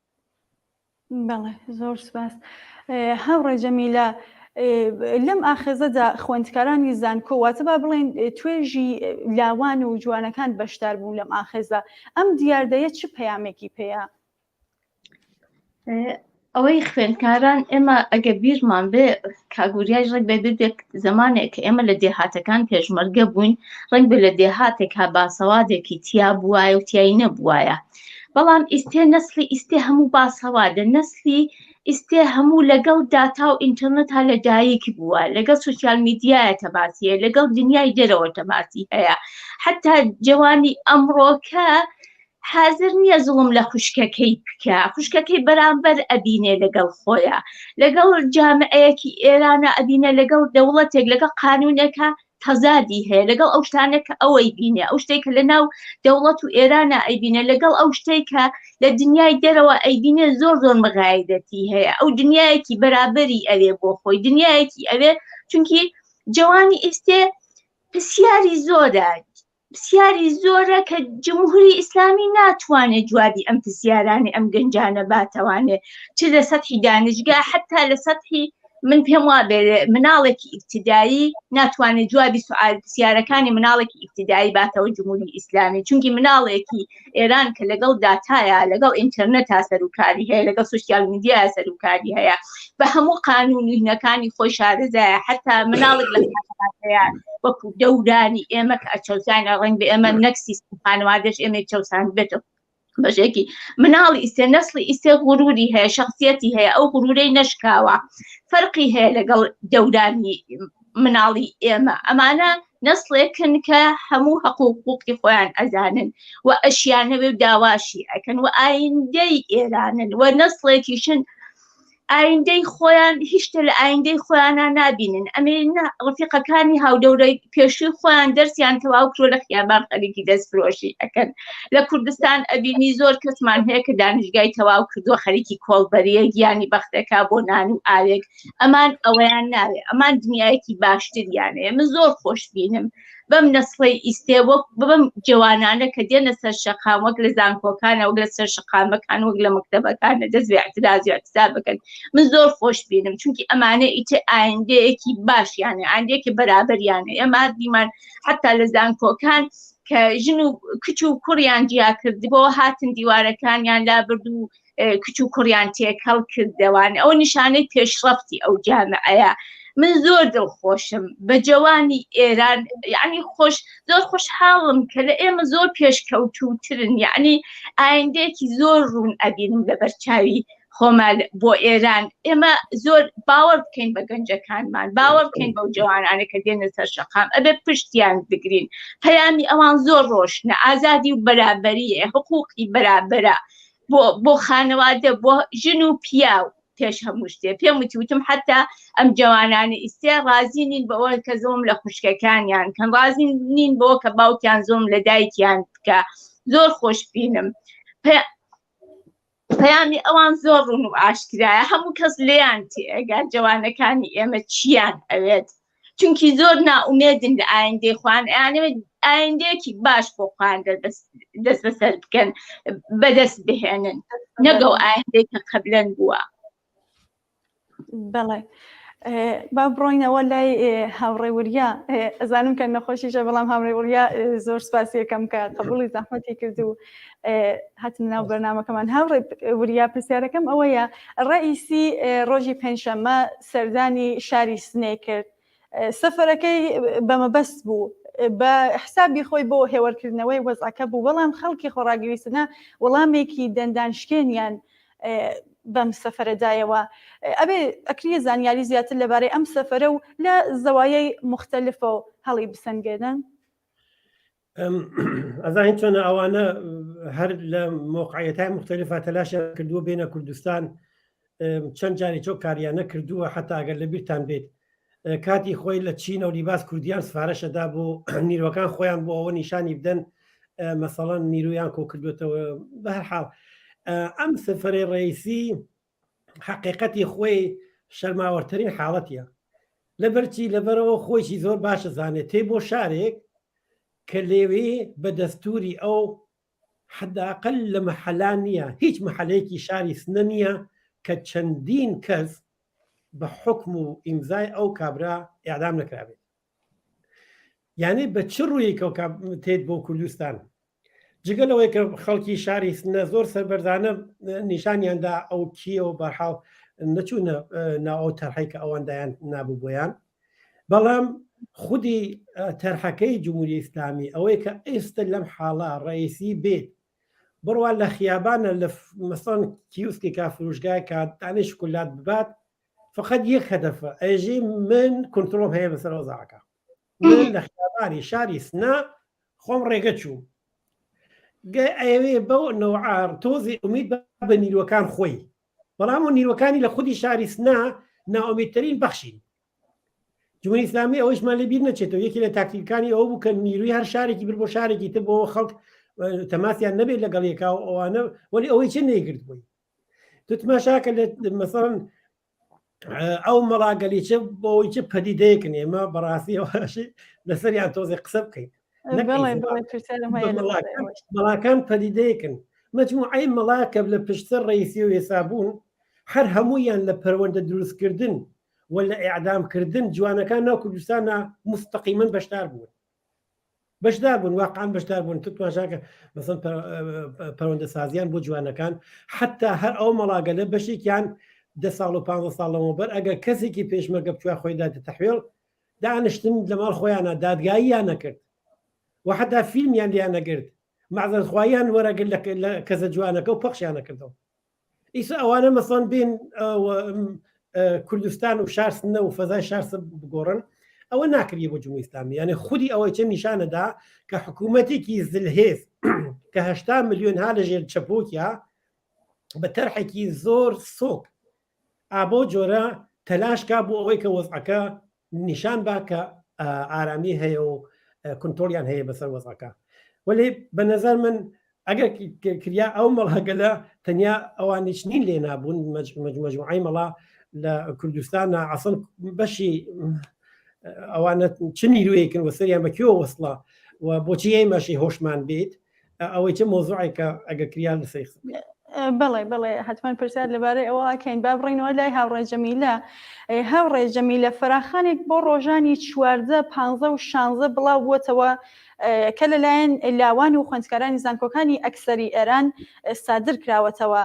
بەڵێ زۆر سپاس. هاوڕێ جەمیلە لەم ئاخێزەدا خوێندکارانی زانکۆواتە با بڵێن توێژی لاوان و جوانەکان بەشدار بوون لەم ئاخێزە ئەم دیاردەیە چ پەیامێکی پێەیە؟ ئەوەی خوێندکاران ئێمە ئەگە بیرمان بێ کاگوریای ڕێک بێ بێت زمانێک کە ئێمە لە دێهاتەکان پێشمەرگە بووین ڕنگ بێ لە دێهاتێک ها باسەوادێکی تیا بووایە و تیایی نەبووایە بەڵام ئیسێ نەسلی ئیسێ هەموو باسەوادە نەسلی ئیسێ هەموو لەگەڵ داتا و ئینتەرنێت ها لە دایک بووە لەگەڵ سوسیال میدیایە تەباسیە لەگەڵ دنیای دەرەوە تەباسی هەیە حتا جوانی ئەمڕۆکە حاضر نییە زوڵم لە خوشکەکەی بکە خوشکەکەی بەرامبەر ئەبینێ لەگەڵ خۆیە لەگەڵ جامعەیەکی ئێرانە ئەبینە لەگەڵ دەوڵەتێک لەگەڵ قانونەکە تەزادی هەیە لەگەڵ ئەو شتانێکە ئەوەی بینێ ئەو شتێکە لە ناو دەوڵەت و ئێرانە ئەیبینە لەگەڵ ئەو شتێکە لە دنیای دەرەوە ئەیبینێ زۆر زۆر مغایدەتی هەیە ئەو دنیایەکی بەرابەری ئەوێ بۆ خۆی دنیایەکی ئەوێ چونکی جوانی ئێستێ پرسیاری زۆرە پرسیاری زۆرە کە جمهوری ئیسلامی ناتوانێت جوابی ئەم پرسیارانی ئەم گەنجانە باتەوانێ چ لە سەتحی دانشگا حتا لە سەتحی من پێم وابێ مناڵێکی ئیبتیدایی ناتوانێت جوابی سوال پرسیارەکانی مناڵێکی ئیبتیدایی باتەوە جمهوری ئیسلامی چونکی مناڵێکی ئێران کە لەگەڵ داتایە لەگەڵ ئینتەرنێت تا سەرکاری هەیە لەگەڵ سوسیال میدیا سەرکاری هەیە بە هەموو قانونینەکانی خۆی شارەزایە حتا مناڵێک لە هەیە وەکو دەورانی ئێمە کە ئەچەوسانە ڕنگ بە ئێمە نەکسی خانەوادەش ئێمە چەوسان بێتەوە بەشێکی مناڵی ئیسێ نەسلی ئیسێ غوروری هەیە شخصیەتی هەیە ئەو غورورەی نەشکاوە فەرقی هەیە لەگەڵ دەورانی مناڵی ئێمە ئەمانە نەسڵێکن کە هەموو حقوقی خۆیان ئەزانن و ئەشیانەوێ و داواشی ئەکەن و ئایندەی ئێرانن و نەسڵێکیشن ئایندەی خۆیان هیچتە لە ئایندەی خۆیانە نابینن ئەمێ ڕفیقەکانی هاودەورەی پێشووی خۆیان دەرسیان تەواو کرۆ لە خیابان خەریکی دەستفرۆشی ئەکەن لە کوردستان ئەبینی زۆر کەسمان هەیە کە دانشگای تەواو کردووە خەریکی کۆڵبەریە گیانی بەختەکە بۆ نان و ئاوێک ئەمان ئەوەیان ناوێ ئەمان دنیایەکی باشتریانەیە من زۆر خۆش بینم بەم نەسڵی ئیسێ وەک بەم جوانانە کە دێنە سەر شەقام وەک لە زانکۆکانە وەک لە سەر شەقامەکان وەک لە مەکتەبەکانە دەست بە اعتراض و احتساب بکەن من زۆر خۆش بینم چونکی ئەمانە ئیتر ئایندەیەکی باشیانە ئایندەیەکی بەرابەریانە ئێمە دیمان حتا لە زانکۆکان کە ژن و کچ و کوڕیان جیا کردبەوە هاتن دیوارەکانیان لابرد و کچ و کوڕیان تێکەڵ کردەوانە ئەو نیشانەی پێشڕەفتی ئەو جامعەیە من زۆر دڵخۆشم بە جوانی ئێران یعنی زۆر خۆشحاڵم کە لە ئێمە زۆر پێشکەوتوترن یعنی ئایندەیەکی زۆر ڕوون ئەبینم لە بەرچاوی خۆمان بۆ ئێران ئێمە زۆر باوەڕ بکەین بە گەنجەکانمان باوەڕ بکەین بەو جوانانە کە دێنە سەر شەقام ئەبێ پشتیان بگرین پەیامی ئەوان زۆر ڕۆشنە ئازادی و بەرابەریە حقوقی بەرابەرە بۆ خانەوادە بۆ ژن و پیاو پێش هەموو شتێ پێم وتم حتا ئەم جوانانە ئیسێ ڕازی نین بەوە کە زۆم لە خوشکەکانیان کەن ڕازی نین بەوە کە باوکیان زۆم لە دایکیان بکە زۆر خۆش بینم پەیامی ئەوان زۆر ڕوون و ئاشکرایە هەموو کەس لێیان تێگات جوانەکانی ئێمە چیان ئەوێت چونکی زۆر ناومێدن لە ئایندەی خوان ئەیانەوێت ئایندەیەکی باش بۆ خوان دەست بەسەر بکەن بەدەست بهێنن نەگەڵ ئایندەی کە قەبلەن بووە. بەڵێ با بڕۆینەوە لای هاوڕێ وریا ئەزانم کە نەخۆشیشە بەڵام هاوڕێ وریا زۆر سپاسی یەکەم کە قبوڵی زەحمەتی کرد و هاتن ناو بەرنامەکەمان هاوڕێ وریا پرسیارەکەم ئەوەیە ڕئیسی ڕۆژی پێنجشەممە سەردانی شاری سنەی کرد سەفەرەکەی بەمەبەست بوو بە حسابی خۆی بۆ هێوەرکردنەوەی وەزعەکە بوو، بەڵام خەڵکی خۆڕاگریستنە وەڵامێکی دەندانشکێنیان بەم سەفەرەدایەوە. ئەبێ ئەکریە زانیاری زیاتر لەبارەی ئەم سەفەرە و لە زەوایەی مختلفە و هەڵی بسەنگێنن. ئەزانین چۆنە ئەوانە هەر لە مۆقعەتای مختلفە تەلاشە کردووە بێنە کوردستان، چەند جاری چۆ کاریانە کردووە، حتا ئەگەر لە بیرتان بێت کاتی خۆی لە چین و لیباس کوردیان سفارەشەدا بۆ نیروەکان خۆیان بۆ ئەوە نیشانی بدەن مەسەڵەن نیرویان کۆ کردوێتەوە. بە هەر حاڵ ئەم سەفەرەی ڕئیسی حقیقەتی خۆی شەرماوەرترین حاڵەتیە، لەبەرچی لەبەرەوە خۆیشی زۆر باشە زانێت تێ بۆ شارێک کە لێوێ بە دەستوری ئەو حداقل لە مەحەلان نییە، هیچ مەحەلەیەکی شاری سنە نییە کە چەندین کەس بە حکم و ئیمزای ئەو کابرا ئیعدام نەکرابێت. یعنی بە چ ڕوویەکە تێت بۆ کوردستان، جگەلەوەی کە خەڵکی شاری سنە زۆر سەربەردانە نیشانیاندا ئەو کیە و بەرحاڵ نەچوونە ناو تەرحەی کە ئەوەندایان نابوو بۆیان، بەڵام خودی تەرحەکەی جمهوری ئیسلامی ئەوەی کە ئێستا لەم حاڵە ڕئیسی بێت بڕوان لە خیابانە لە مەسەڵەن کیوسکی کافروشگای کە دانش شکولات ببات، فقط یەک هەدەفە ئەژێ من کۆنتڕۆڵم هەیە بەسەر وەزعەکە، من لە خیابانی شاری سنە خۆم ڕێگە چوو ئەوێ بەو نەوعار تۆزی ئومید بە نیروەکان خۆی، بەڵام و نیروەکانی لە خودی شاری سنە ناومێدترین بەخشین. جمهوری ئیسلامی ئەوەشمان لەبیر نەچێتەوە، یەکی لە تاکتیکانی ئەو بوو کە نیروی هەر شارێکی بر بۆ شارێکی تر بۆ خەڵک تەماسیان نەبێت لەگەڵ یەکا و ئەوانە، وەلی ئەوەی چ نەیگرت بووی تو تماشاکە لە مەسەڵەن ئەو مەڵاگەلیچە بۆەوەی چ پەدیدەیەکن ئێمە بەڕاستی ئەوشی لەسەریان تۆزی قسە بکەین. مەڵاکان پەدیدەیەکن، مەجموعەی مەڵاکە لە پشتە ڕئیسی و ێسابوون هەر هەموویان لە پەروەندە دروستکردن و لە ئیعدامکردن جوانەکان ناو کوردستانە مستەقیمەن بەشدار بوون واقعان بەشدار بوون. توانشاکە مەسەڵەن پەروەندە سازیان بۆ جوانەکان حتا هەر ئەو مەڵاگەلە بەشێکیان 10 ساڵ و 15 ساڵ لەمەوبەر ئەگەر کەسێکی پێشمەرگە بچوە خۆی دادە تەحویڵ دانیشتن لە ماڵ خۆیانە دادگاییان نەکرد و حتا فیلمیان لیان نەگرت، معزەرخواییان وەرەگرت لە کەسە جوانەکە و پەخشیان نەکردەوە. ئیسا ئەوانە مەسەڵەن بین کوردستان و شار سنە و فەزای شار بگۆڕن، ئەوە ناکردی بۆ جمهوری ئیسلامی. یعنی خودی ئەوەی چه نیشانەدا کە حکوومەتێکی زلهێز کە 80 ملیۆن ها لەژێر چەپۆکیا بە تەرحێکی زۆر سۆک ئابۆ جۆرە تەلاشکا بۆ ئەوەی کە وەزعەکە نیشان با کە ئارامی هەیە و کنترۆلیان هەیە بەسەر وەزعەکە. وەلی بە نەزەر من ئەگەر کریا ئەو مەڵاگەلە تەنیا ئەوانیش نین لێ نابوون، مەجموعەی مەڵا لە کوردستانە عەسڵ بەشی ئەوانە چ نیروەیەکن و سەریان بەکوێوە وەسڵە و بۆچی ئێمەشی هۆشمان بێت، ئەوەی چه مۆزوعێکە ئەگە کریان لە سەیخ. بەڵێ حتمان پرسیار لەبارەی ئەوە ئەکەین با بڕینەوە لای هاوڕێ جەمیلە. هاوڕێ جەمیلە فراخانێک بۆ ڕۆژانی 14 15 و 16 بڵاو بووەتەوە کە لەلایەن لاوان و خوێندکارانی زانکۆکانی ئەکسەری ئێران سادر کراوەتەوە.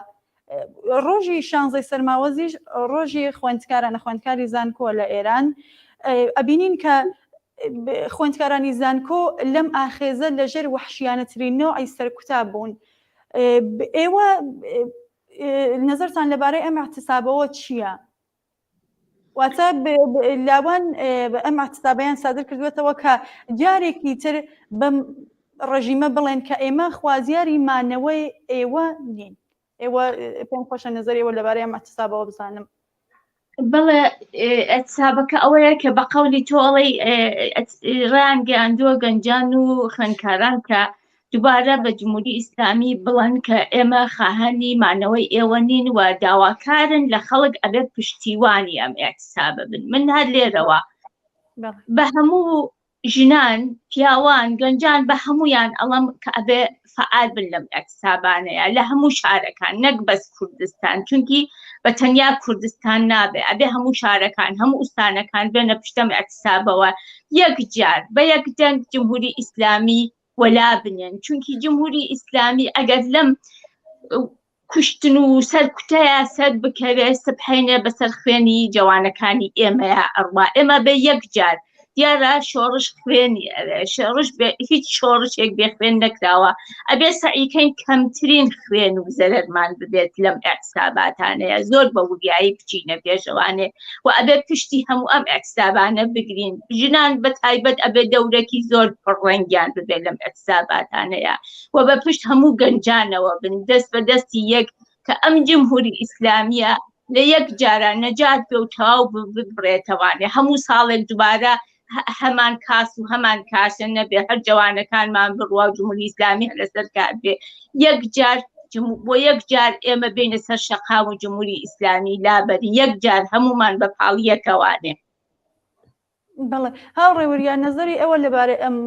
ڕۆژی 16 سەرماوەزیش ڕۆژی خوێندکاری زانکۆ لە ئێران. ئەبینین کە خوێندکارانی زانکۆ لەم ئاخێزە لەژێر وحشیانەترین نۆعی سەرکوتا بوون. ئێوە نظرتان لەبارەی ئەم احتسابەوە چییە؟ واتە لاوان ئەم احتسابیان سادر کردوێتەوە کە جارێکی تر بەم ڕژیمە بڵێن کە ئێمە خوازیاری مانەوەی ئێوە نین. ئێوە پێم خۆشە نظریەوە لەبارەی ئەم احتسابەوە بزانم. بڵێ ئەتسابەکە ئەوەیە کە بە قەولی تۆڵی ڕیان گەیاندووە گەنجان و خوێندکاران کە دووبارە بە جمهوری ئیسلامی بڵێن کە ئێمە خاهەنی مانەوەی ئێوە نین و داواکارن لە خەڵک ئەبێت پشتیوانی ئەم ئەتسابە بن. من هەر لێرەوە بە هەموو ژنان پیاوان گەنجان بە هەمویان ئەڵەم کە ئەبێ فعال بن لەم ئەتسابانەیە لە هەموو شارەکان، نەک بەس کوردستان، چونکی بە تەنیا کوردستان نابێ، ئەبێ هەموو شارەکان هەموو ئوستانەکان بێنە پشتەم ئەتسابەوە یەکجار بە یەک دەنگ جمهوری ئیسلامی وەلا بنێن. چونکی جمهوری ئیسلامی ئەگەر لەم کوشتن و سەرکوتەیە سەر بکەوێ سبحینێ بەسەر خوێنی جوانەکانی ئێمەیە ئەڕوا ئێمە بە یەکجار دیارە شۆڕش خوێنی شۆڕش هیچ شۆڕشێک بێ خوێن نەکراوە ئەبێ سعیکەین کەمترین خوێن و زەرەرمان ببێت لەم ئەحساباتانەیە زۆر بە وریایی بچینە پێشەوانێ و ئەبێ پشتی هەموو ئەم ئەحسابانە بگرین ژنان بە تایبەت ئەبێ دەورەکی زۆر پڕڕەنگیان ببێت لەم ئەحساباتانەیە و بە پشت هەموو گەنجانەوە بن دەست بە دەستی یەک کە ئەم جمهوری ئیسلامیە لە یەک جارە نەجات بێ و تەواو ببڕێتەوانێ هەموو ساڵێک دووبارە هەمان کاس و هەمان کاشە نەبێ هەر جوانەکانمان بڕوا و جمهوری ئیسلامی لەسەر کار بێ یەکجار بۆ یەکجار ئێمە بینە سەر شەقام و جمهوری ئیسلامی لابەری یەکجار هەمومان بە پاڵیەکەوانێ. بەڵێ هاوڕێ وریان نەزەری ئەوە لەبارەی ئەم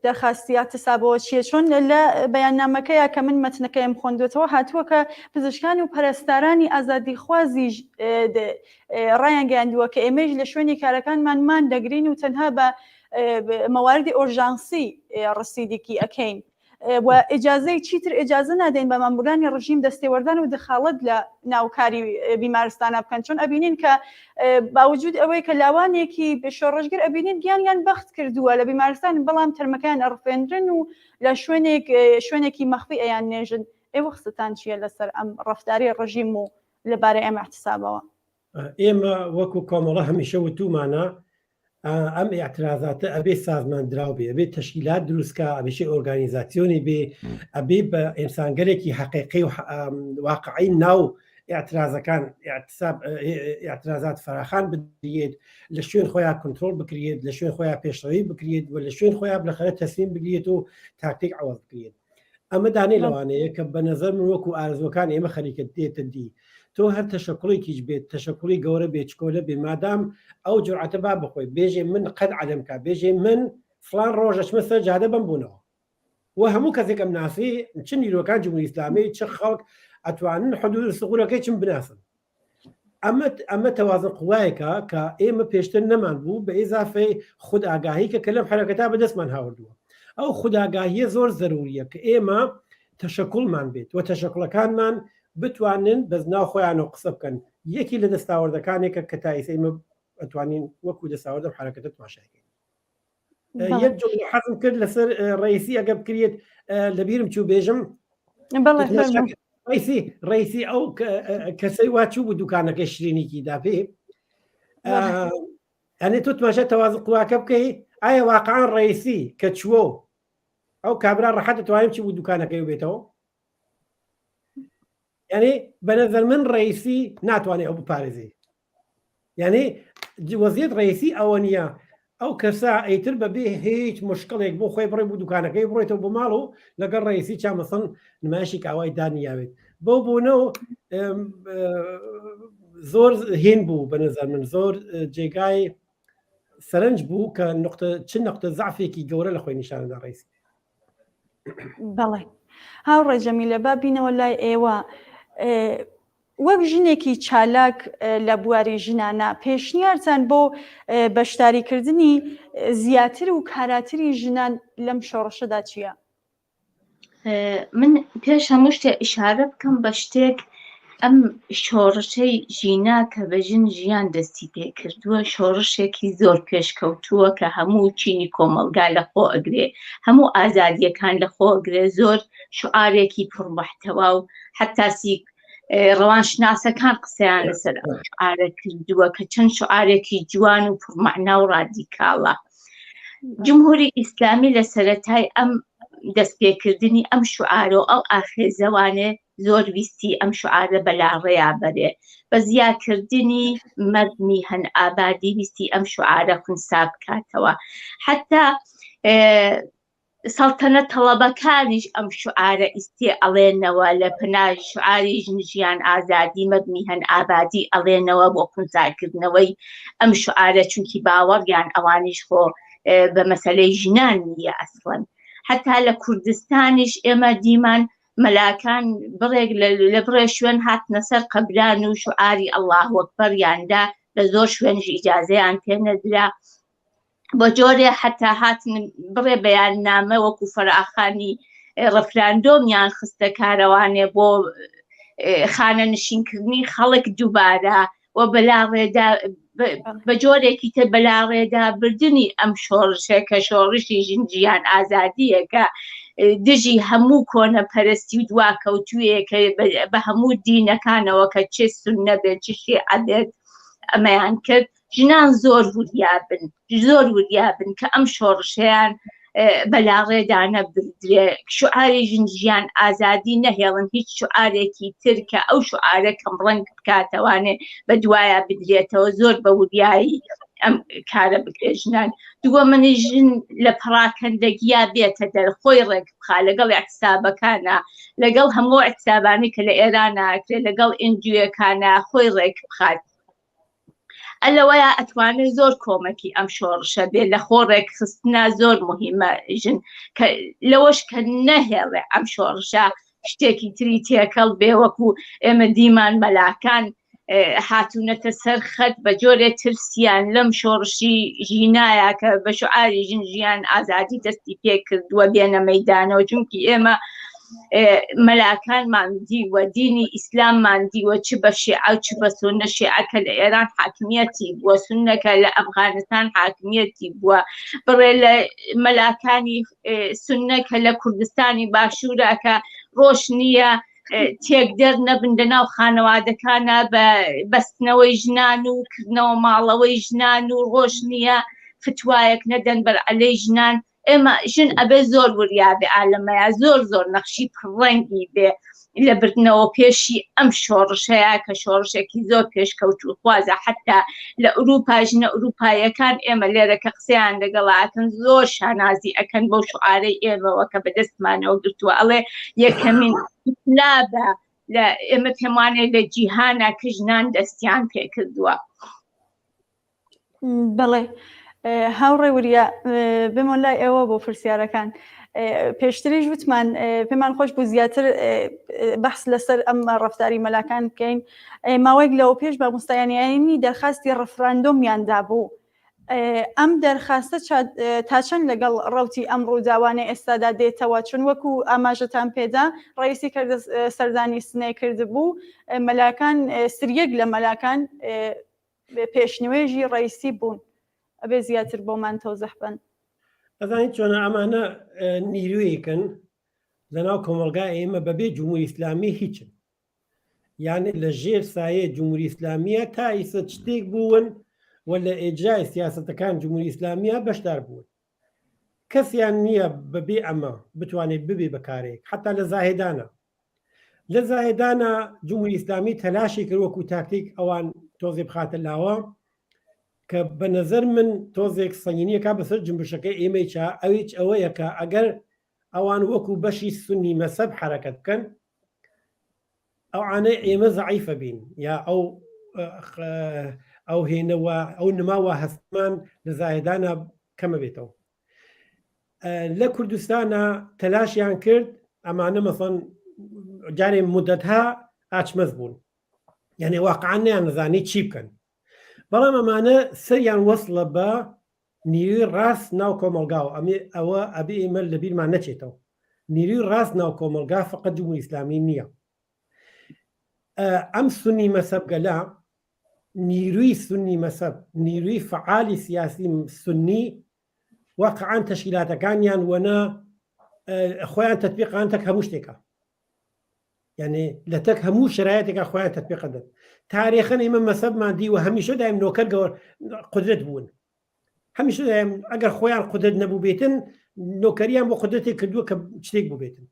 دەرخاستی اعتسابەوە چیە چۆن لە بەیاننامەکەیە کە من مەتنەکەیم خوێندوێتەوە هاتووە کە پزیشکانی و پەرستارانی ئازادیخوازی ڕایان گەیاندووە کە ئێمەش لە شوێنی کارەکانمان دەگرین و تەنها بە مەواردی ئۆرژانسی ڕسیدێکی ئەکەین و ئیجازەی چیتر ئیجازە نادەین بە مامورانی ڕژیم دەستێوەردان و دخالت لە ناوکاری بیمارستانە بکەن چۆن ئەبینین کە باوجود ئەوەی کە لاوانێکی شۆڕژگر ئەبینین گیانیان بەخت کردووە لە بیمارستان بەڵام تەرمەکان ئەڕفێنرن و لە شوێنێکی مەخفی ئەیان نێژن ئێوە قسەتان چییە لەسەر ئەم ڕەفتاری ڕژیم و لەبارەی ئەم احتسابەوە؟ ئێمە وەکو کۆمەڵە هەمیشە وتومانە ئەم ئاعترازاتە ئەبێ سازمان دراو بێ ئەبێ تەشکیلات دروستکە ئەبێشی ئۆرگانیزاسیۆنی بێ ئەبێ بە ئینسانگەرێکی حەقیقی و واقعی ناو ئاعترازەکان ئاعترازات فراخان بدرێت لە شوێن خۆیان کنترۆل بکرێت لە شوێن خۆیان پێشڕەوی بکرێت و لە شوێن خۆیان بلەخەرە تەسلیم بگرێت و تاکتیک عوض بکرێت ئەمە دانەی لەوانەیە کە بە نەزەر من وەکو ئارزوەکان ئێمە خەریکە دێتە دی تۆ هەر تەشەکوڵێکیش بێت تەشەکوڵی گەورە بێچکۆلە بێ مادام ئەو جورعەتە با بخۆی بێژێ من قەد عەدەمکە بێژێ من فلان ڕۆژەچمە سەر جادە بم بوونەوە و هەموو کەسێکم ناسی چ نیرۆکان جمهوری ئیسلامی چ خەڵک ئەتوانن حدود سقوورەکەی چم بناسن ئەمە تەوازن قوایەکە کە ئێمە پێشتر نەمان بوو بە ئیزافەی خود ئاگاهی کە لەم حرەکەتا بەدەستمان هاوردووە ئەو خوداگاهیە زۆر زەروریە کە ئێمە تەشەکوڵمان بێت و تەشەکوڵەکانمان بتوانن بەز ناو خۆیانەوە قسە بکەن یەکی لە دەستاوەردەکانێکە کە تایسە ئێمە ئەتوانین وەکو دەستاوەردە حرەکەتە تماشاکەین یەک جملە حەزم کرد لەسەر ڕئیسی ئەگە بکرێت لەبیرم چوو بێژم ڕئیسی ئەو کەسەی وا چوو بوو دوکانەکەی شرینیکی داپێ ئەنێ تۆ تماشا تەوازن قواکە بکەی ئایا واقعان ڕئیسی کە چووە ئەو کابرا ڕەحەت دەتوانێت چی بوو دوکانەکەی بێتەوە یعنی بەنەزەر من ڕئیسی ناتوانێت ئەو بپارێزێ یعنی وەزیەت ڕئیسی ئەوە نییە ئەو کەسا ئەیتر بەبێ هیچ مشکڵێک بۆ خۆی بڕێ بوو دوکانەکەی بڕێتەوە بۆ ماڵ و لەگەڵ ڕئیسی چامەسن نمایشی کاوای دانیاوێت بۆ بوونەوە زۆر هێن بوو بەنەزەر من زۆر جێگای سەرنج بوو کە چ نقطە زعفێکی گەورە لە خۆی نیشانەدا ڕئیسی. بەڵێ هاوڕێ جەمیلە با بینەوە لای ئێوە وەک ژنێکی چالاک لە بواری ژنانە پێشنیارتان بۆ بەشداریکردنی زیاتر و کاراتری ژنان لەم شۆڕشەدا چییە؟ من پێش هەموو شتێ ئیشارە بکەم بە شتێک ئەم شۆڕشەی ژینا کە بە ژن ژیان دەستی پێ کردووە شۆڕشێکی زۆر پێشکەوتووە کە هەموو چینی کۆمەلگا لە خۆ ئەگرێ هەموو ئازادیەکان لە خۆ ئەگرێ زۆر شعارێکی پڕمەحتەوا و حتاسی ڕەوانشناسەکان قسەیان لەسەر ئەم شعارە کردووە کە چەند شعارێکی جوان و پڕمەعنا و ڕادیکاڵە. جمهوری ئیسلامی لە سەرەتای ئەم دەستپێکردنی ئەم شعارە و ئەو ئاخێزەوانێ زۆر ویستی ئەم شعارە بەلاڕێیا بەرێ بە زیادکردنی مەردنی هەن ئابادی ویستی ئەم شعارە خونسا بکاتەوە حتا سەڵتەنە تەڵەبەکانیش ئەم شعارە ئیسێ ئەڵێنەوە لە پەنای شعاری ژنیان ئازادی مەبنی هەن ئابادی ئەڵێنەوە بۆ خونساکردنەوەی ئەم شعارە چونکی باوەڕیان ئەوانیش خۆ بە مەسەلەی ژنان نیە ئەسڵەن حتا لە کوردستانیش ئێمە دیمان مەلاکان بڕێک لە بڕێ شوێن هاتنە سەر قەبران و شعاری ئەڵڵاه وەکبەریاندا لە زۆر شوێنش ئیجازەیان پێ نەدرا بۆ جۆرێ حتا هاتن بڕێ بەیاننامە وەکو فەراخانی ڕفراندۆمیان خستە کارەوانێ بۆ خانە نشینکردنی خەڵک دووبارە و بەلاڕێدا بە جۆرێکی تر بەلاڕێدا بردننی ئەم شۆڕشە کە شۆڕشی ژنجیان ئازادیەکە دژی هەموو کۆنەپەرستی و دواکەوتوویەکە بە هەموو دینەکانەوە کە چێ سوننە بێت چ شیعە بێت ئەمەیان کرد. ژنان زۆر وریابن کە ئەم شۆڕشەیان بەلاڕێدا نەبردرێ، شوعاری ژنجیان ئازادی نەهێڵن هیچ شوعارێکی تر کە ئەو شوعارە کەم ڕەنگ بکاتەوانێ بە دوایە بدرێتەوە زۆر بە وریایی ئەم کارە بکرێژنان. دووە منی ژن لە پراکەندەگیا بێتە دەرخۆی ڕێک بخا لەگەڵ احتسابەکانە، لەگەڵ هەموو احتسابانی کە لە ئێران ناکرێت، لەگەڵ ئنجوەکانە خۆی ڕێک بخات. ئەلەوەیە ئەتوانێت زۆر کۆمەکی ئەم شۆڕشە بێ لە خۆڕێک خستنا زۆر مهمە ژن لەوەش کە نەهێڵێ ئەم شۆڕشە شتێکی تری تێکەڵ بێ وەکو ئێمە دیمان مەلاکان هاتوونەتە سەر خەت بە جۆرێ ترسیان لەم شۆڕشی ژینایە کە بە شوعاری ژنجیان ئازادی دەستی پێ کردووە بێنە مەیدانەوە، چونکی ئێمە مەلاکانمان دیوە، دینی ئیسلاممان دیوە، چ بە شیعە و چ بە سوننە. شیعەکە لە ئێران حاکمیەتی بووە، سوننەکە لە ئەفغانستان حاکمیەتی بووە، بڕێ لە مەلاکانی سوننەکە لە کوردستانی باشوورە کە ڕۆژ نییە تێک دەر نەبن لە ناو خانەوادەکانە بە بەستنەوەی ژنان و کردنەوە ماڵەوەی ژنان و ڕۆژ نییە فتوایەک نەدەن بەر عەلەی ژنان. ئێمە ژن ئەبێ زۆر وریابێ ئالەمەیە زۆر نەخشی پڕەنگی بێ لە بردنەوە پێشی ئەم شۆڕشەیە کە شۆڕشێکی زۆر پێشکەوتوو خوازە حتا لە ئوروپا ژنە ئوروپایەکان ئێمە لێرە کە قسەیان لەگەڵاکەن زۆر شانازی ئەکەن بۆ شوعارەی ئێمەوە کە بەدەستمانەوە گرتووە، ئەڵێ یەکەمین لابە لە ئێمە پێمانێ لە جیهانە کە ژنان دەستیان پێکردووە. بەڵێ هاوڕێ وریە بمۆ لای ئێوە بۆ پرسیارەکان. پێشتریش وتمان پێمان خۆش بوو زیاتر بەحس لەسەر ئەم ڕەفتاری مەلاکان بکەین. ماوەیەک لەوە پێش بە مستایانیانی دەرخاستی ڕەفراندۆمیاندا بوو. ئەم دەرخاستە تا چەند لەگەڵ ڕەوتی ئەم ڕووداوانە ئێستادا دێتەوە؟ چون وەکو ئاماژەتان پێدا ڕئیسی سەردانی سنەی کردبوو مەلاکان سریەک لە مەلاکان پێشنوێژی ڕئیسی بوون. ئەبێ زیاتر بۆمان تۆزەح بن. ئەزانیت چۆنە ئەمانە نیرویەکەن لەناو کۆمەلگای ئێمە بەبێ جمهوری ئیسلامی هیچن، یعنی لە ژێر سایە جمهوری ئیسلامیە تا ئیسە شتێک بوون و لە ئێجای سیاسەتەکان جمهوری ئیسلامیە بەشدار بوون. کەسیان نییە بەبێ ئەمە بتوانێت ببێ بەکارێک. حتا لە زاهێدانە جمهوری ئیسلامی تەلاشی کرد وەکو تاکتیک ئەوان تۆزێ بخاتە لاوە کە بە نەزەر من تۆزێک سەنگینیەکە بەسەر جنبشەکەی ئێمەی چا ئەویچ ئەوەیە کە ئەگەر ئەوان وەکو بەشی سنی مەسەب حرەکەت بکەن ئەوانەی ئێمە زەعیفە بین یا ئەو هێنەوە ئەو نماوە هەستمان لە زاهێدانە کەمە بێتەوە. لە کوردستانە تەلاشیان کرد ئەمانە مەسەڵەن جارێ مودەتها ئاچمەز بوون، یعنی واقعان نیان نەزانی چی بکەن، بەڵام ئەمانە سەریان وەسڵە بە نیروی ڕاست ناو کۆمەلگاوە. ئەوە ئەبێ ئێمە لە بیرمان نەچێتەوە. نیروی ڕاست ناو کۆمەلگا فقط جمهوری ئیسلامی نییە. ئەم سنی مەسەب گەلا نیروی سنی مەسەب، نیروی فعالی سیاسی سنی واقعان تەشکیلاتەکانیان وەنا خۆیان تەطبیقان تەک هەموو شتێکە، یعنی لە تەک هەموو شرایەتێکە خۆیان تەطبیق دەن. تاریخەن ئێمە مەسەبمان دیوە هەمیشە دایم نۆکەر قودرەت بوون، هەمیشە دایم ئەگەر خۆیان قودرەت نەبوو بێتن نۆکەریان بۆ قودرەتێک کردووە کە شتێک بوو بێتن.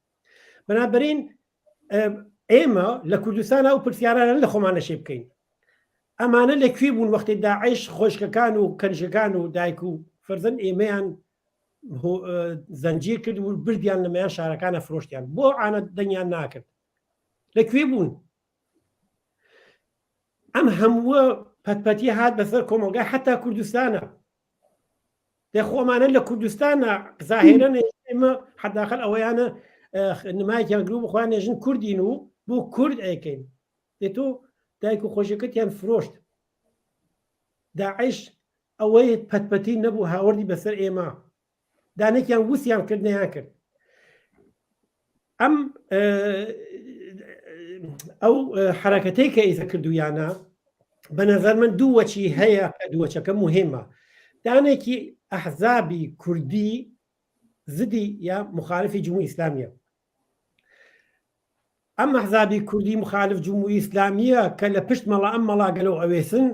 بەنابەرین ئێمە لە کوردستان ئەو پرسیارانە لە خۆمانە شێ بکەین. ئەمانە لەکوێ بوون وەختی داعش خۆشکەکان و کەنیشەکان و دایک و فەرزەن ئێمەیان زەنجیر کرد و بردیان لەمەیان شارەکانە فرۆشتیان، بۆ ئانە دەنگیان ناکرد؟ لەکوێ بوون؟ ئەم هەمووە پەتپەتی هات بەسەر کۆمەلگای حتا کوردستانە. دەخۆمانە لە کوردستانە زاهێرەن ئێمە حداخەل ئەوەیانە نمایەکیان گرو بخوایان نێژن کوردین و بۆ کورد ئەیکەین. دێتۆ دایک و خۆشیەکەتیان فرۆشت. داعش ئەوەی پەتپەتی نەبوو هاوردی بەسەر ئێمە، دانێکیان وسیان کرد نەیان کرد. ئەم ئەو حرەکەتەی کە ئیسە کردویانە بە نەزەر من دوو وەچی هەیە کە دووەچەکە مهمە. دانێکی ئەحزابی کوردی زدی یا مخالفی جمهوری ئیسلامیە. ئەم ئەحزابی کوردی مخالف جمهوری ئیسلامیە کە لە پشت مەڵا ئەم مەڵاگەلەوە ئەوێسن،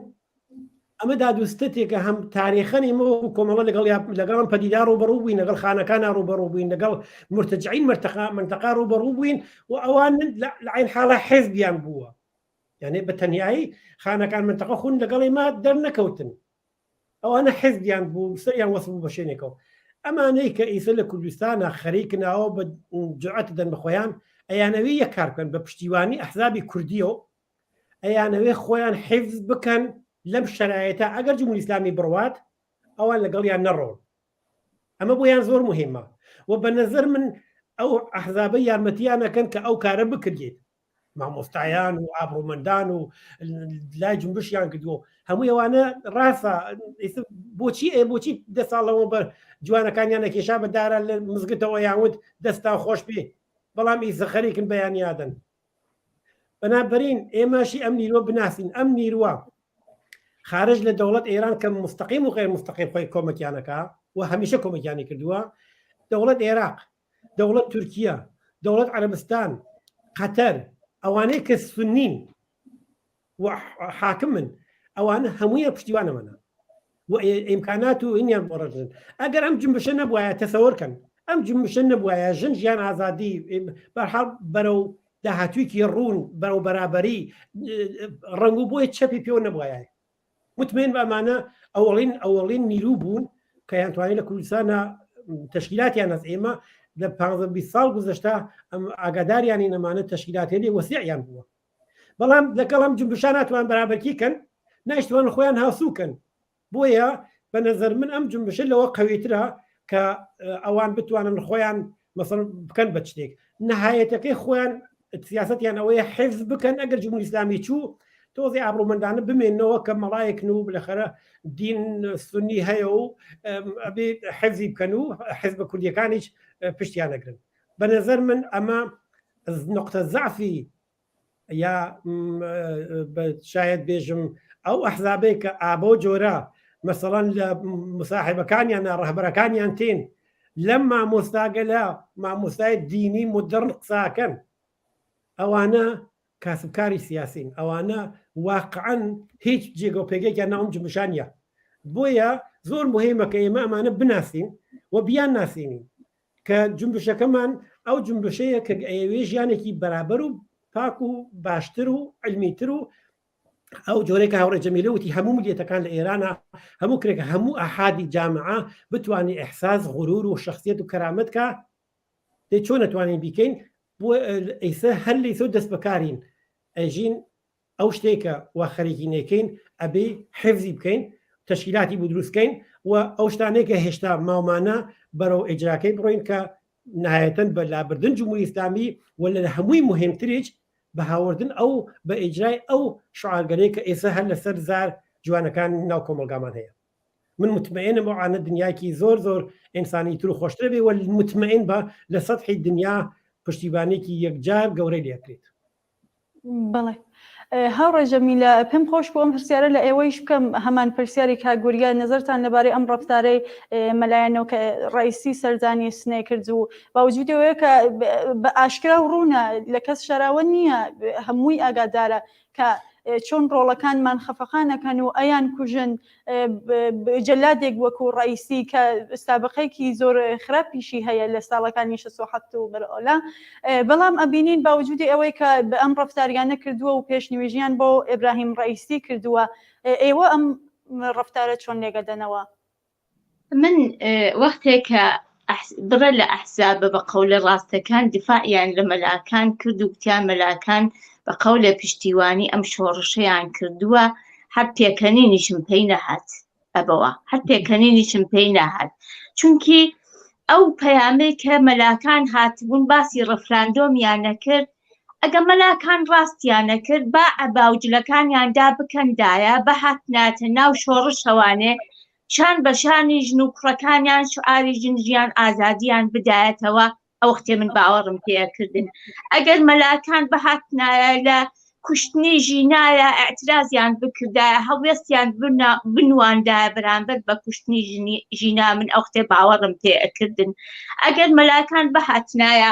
ئەمە دادوستێکە هەم تاریخەنی کۆمەڵە لەگەڵم پەدیدا ڕوبەڕوو بووین، لەگەڵ خانەکان ڕوبەڕوو بووین، لەگەڵ مرتجعین منتەقا ڕوبەڕوو بووین و ئەوان لە عین حاڵە حیزبیان بووە، یعنی بە تەنیایی خانەکان منتەقە خون لەگەڵی ما دەرنەکەوتن، ئەوانە حیزبیان بوو، سەریان وەسڵ بوو بە شوێنێکەوە. ئەمانەی کە ئیسە لە کوردستانە خەریکناوە بە جوعەت دەن بە خۆیان، ئەیانەوەی یەک کار بکەن بە پشتیوانی ئەحزابی کوردیەوە، ئەیانەوەی خۆیان حیفز بکەن لەم شرایطە ئەگەر جمهوری ئیسلامی بڕوات ئەوان لەگەڵیان نەڕۆن. ئەمە بۆیان زۆر مهمە و بە نەزەر من ئەو ئەحزابە یارمەتیانەکەن کە ئەو کارە بکردێت، مامۆستایان و ئابڕوومەندان و لای جنبشیان کردووە، هەمووی ئەوانە ڕاستە. بۆچی دە ساڵەوە بە جوانەکانیان نەکێشا بەدارە لە مزگتەوە یانوت دەستان خۆش پێ، بەڵام ئیسە خەریکن بەیان یادن. بەنابەرین ئێمەشی ئەم نیروە بناسین، ئەم نیروە خارج لە دەوڵەت ئێران کە مستەقیم و غیر مستەقیم خۆی کۆمەکیانەکە و هەمیشە کۆمەکیانی کردووە، دەوڵەت عێراق، دەوڵەت تورکیا، دەوڵەت عەرەبستان، قەتەر، ئەوانەی کە سونین و حاکمن، ئەوانە هەموویە پشتیوانەمەە و ئیمکانات و ئینیان بۆڕژن. ئەگەر ئەم جنبشە نەبووایە تەسەوەرکەن، ئەم جنبشە نەبووایە ژن ژیان ئازادی بەرحاڵ بەرەو داهاتوویکی ڕوون بەرەو بەرابەری ڕنگ و بۆی چەپی پێوە نەبووایە. مطمئن بە ئەمانە ئەوەڵین نیرو بوون کە یانتوانی لە کوردستانە تەشکیلاتیان ئەس ئێمە لە 15 ساڵ گذشتا ئەم ئاگاداریانی نەمانە تەشکیلاتێنی وەسیعیان بووە، بەڵام لەگەڵ ئەم جنبشە ناتوان بەرابەرکیکەن، نایشتوان خۆیان هاوسووکەن. بۆیە بە نەزەر من ئەم جنبشە لەوە قەویترە کە ئەوان بتوانن خۆیان مەسەڵ بکەن بە شتێک. نەهایەتەکەی خۆیان سیاستیان ئەوەیە حیفز بکەن ئەگەر جمهوری ئیسلامی چوو تۆزی ئابڕوومەندانە بمێنەوە کە مەڵایەکن و بالاخەرە دین سونی هەیە و ئەبێ حیفزی بکەن و حیزبە کوردیەکانیش پشتیان نەگرن. بە نەزەر من ئەمە نقطە زعفی یا شاید بێژم ئەو ئەحزابەی کە ئابۆ جۆرە مەسەڵەن لە مساحبەکانیان ڕەهبەرەکانیان تێن لەم مامۆستاگەلە مامۆستای دینی مدرن قساکەن، ئەوانە کاسبکاری سیاسین، ئەوانە واقعەن هیچ جێگە و پێگەیەکیان ناوم جنبشانە. بۆیە زۆر مهمە کە ئێمە ئەمانە بناسین و بیان ناسینین کە جنبشەکەمان ئەو جنبشەیە کە ئەوێ ژیانێکی بەرابەر و پاک و باشتر و علمیتر و ئەو جۆرێک هاوڕێ جەمیلە وتی هەموو ملیەتەکان لە ئێرانە هەموو کرێکە هەموو ئاحادی جامعە بتوانێت ئەحساس غرور و شخصیت و کەرامەت کە دەی چۆن نەتوانین بیکەین. بۆ ئەیسە هەر لەیسە دەست بەکارین ئەژین ئەو شتێکە وا خەریکینەکەین ئەبێ حفزی بکەین، تەشکیلاتی بۆ دروستکەین و ئەو شتانێکە هێشتا ماومانە بەرەو ئیجراکەی بڕۆین کە نهایەتەن بە لابردن جمهوری ئیسلامی ولا لە هەمووی مهمتریج بە هاوردن ئەو بە ئیجرای ئەو شعارگەرەی کە ئێستا هەر لەسەر زار جوانەکان ناو کۆمەلگامان هەیە. من مطمئنم ئەوانە دنیاکی زۆر زۆر ئینسانی تر و خۆشترە بێ و مطمئن بە لە سەطحی دنیا پشتیبانێکی یەکجار گەورەی لێکرێت. بەڵێ هاوڕێ جەمیلە پێم خۆش بۆ ئەم پرسیارە لە ئێوەیش بکەم هەمان پرسیاری کاگوریە نظرتان لەبارەی ئەم ڕەفتارەی مەلایەنەوە کە ڕئیسی سەردانی سنەی کرد و باوجودەوەیە کە بە ئاشکرا و ڕوونە لە کەس شەراوە نییە هەمووی ئاگادارە کە چۆن ڕۆڵەکانمان خەفەخانەکەن و ئەیان کوژن جەلادێک وەکو ڕئیسی کە سابقەیەکی زۆر خراپیشی هەیە لە ساڵەکانی 1970 و بەرئۆلا، بەڵام ئەبینین باوجودی ئەوەی کە بە ئەم ڕەفتاریانە کردووە و پێشنیوێژیان بۆ ئێبراهیم ڕئیسی کردووە، ئێوە ئەم ڕەفتارە چۆن لێگەدەنەوە؟ من وەختێکە بڕە لە ئەحزابە بە قەولە ڕاستەکان دیفاعیان لە مەلاکان کرد و گوتیان مەلاکان بە قەولە پشتیوانی ئەم شۆڕشەیان کردووە، هەر پێکەنینیشم پێی نەهات ئەبەوە، هەر پێکەنینیشم پێی نەهات، چونکی ئەو پەیامەی کە مەلاکان هاتبوون باسی ڕەفراندۆمیان نەکرد، ئەگە مەلاکان ڕاستیان نەکرد با ئەباوجلەکانیاندا بکەندایە بە هاتناتە ناو شۆڕشەوانێ شان بە شانی ژن و کوڕەکانیان شعاری ژن ژیان ئازادیان بدایەتەوە ئەو وەختێ من باوەڕم پێکردن ئەگەر مەلاکان بەهاتنایە لە کوشتنی ژینایە ئەعترازیان بکردایە هەڵوێستیان بنواندایە بەرامبەر بە کوشتنی ژینا من ئەو وەختێ باوەڕم پێکردن ئەگەر مەلاکان بەهاتنایە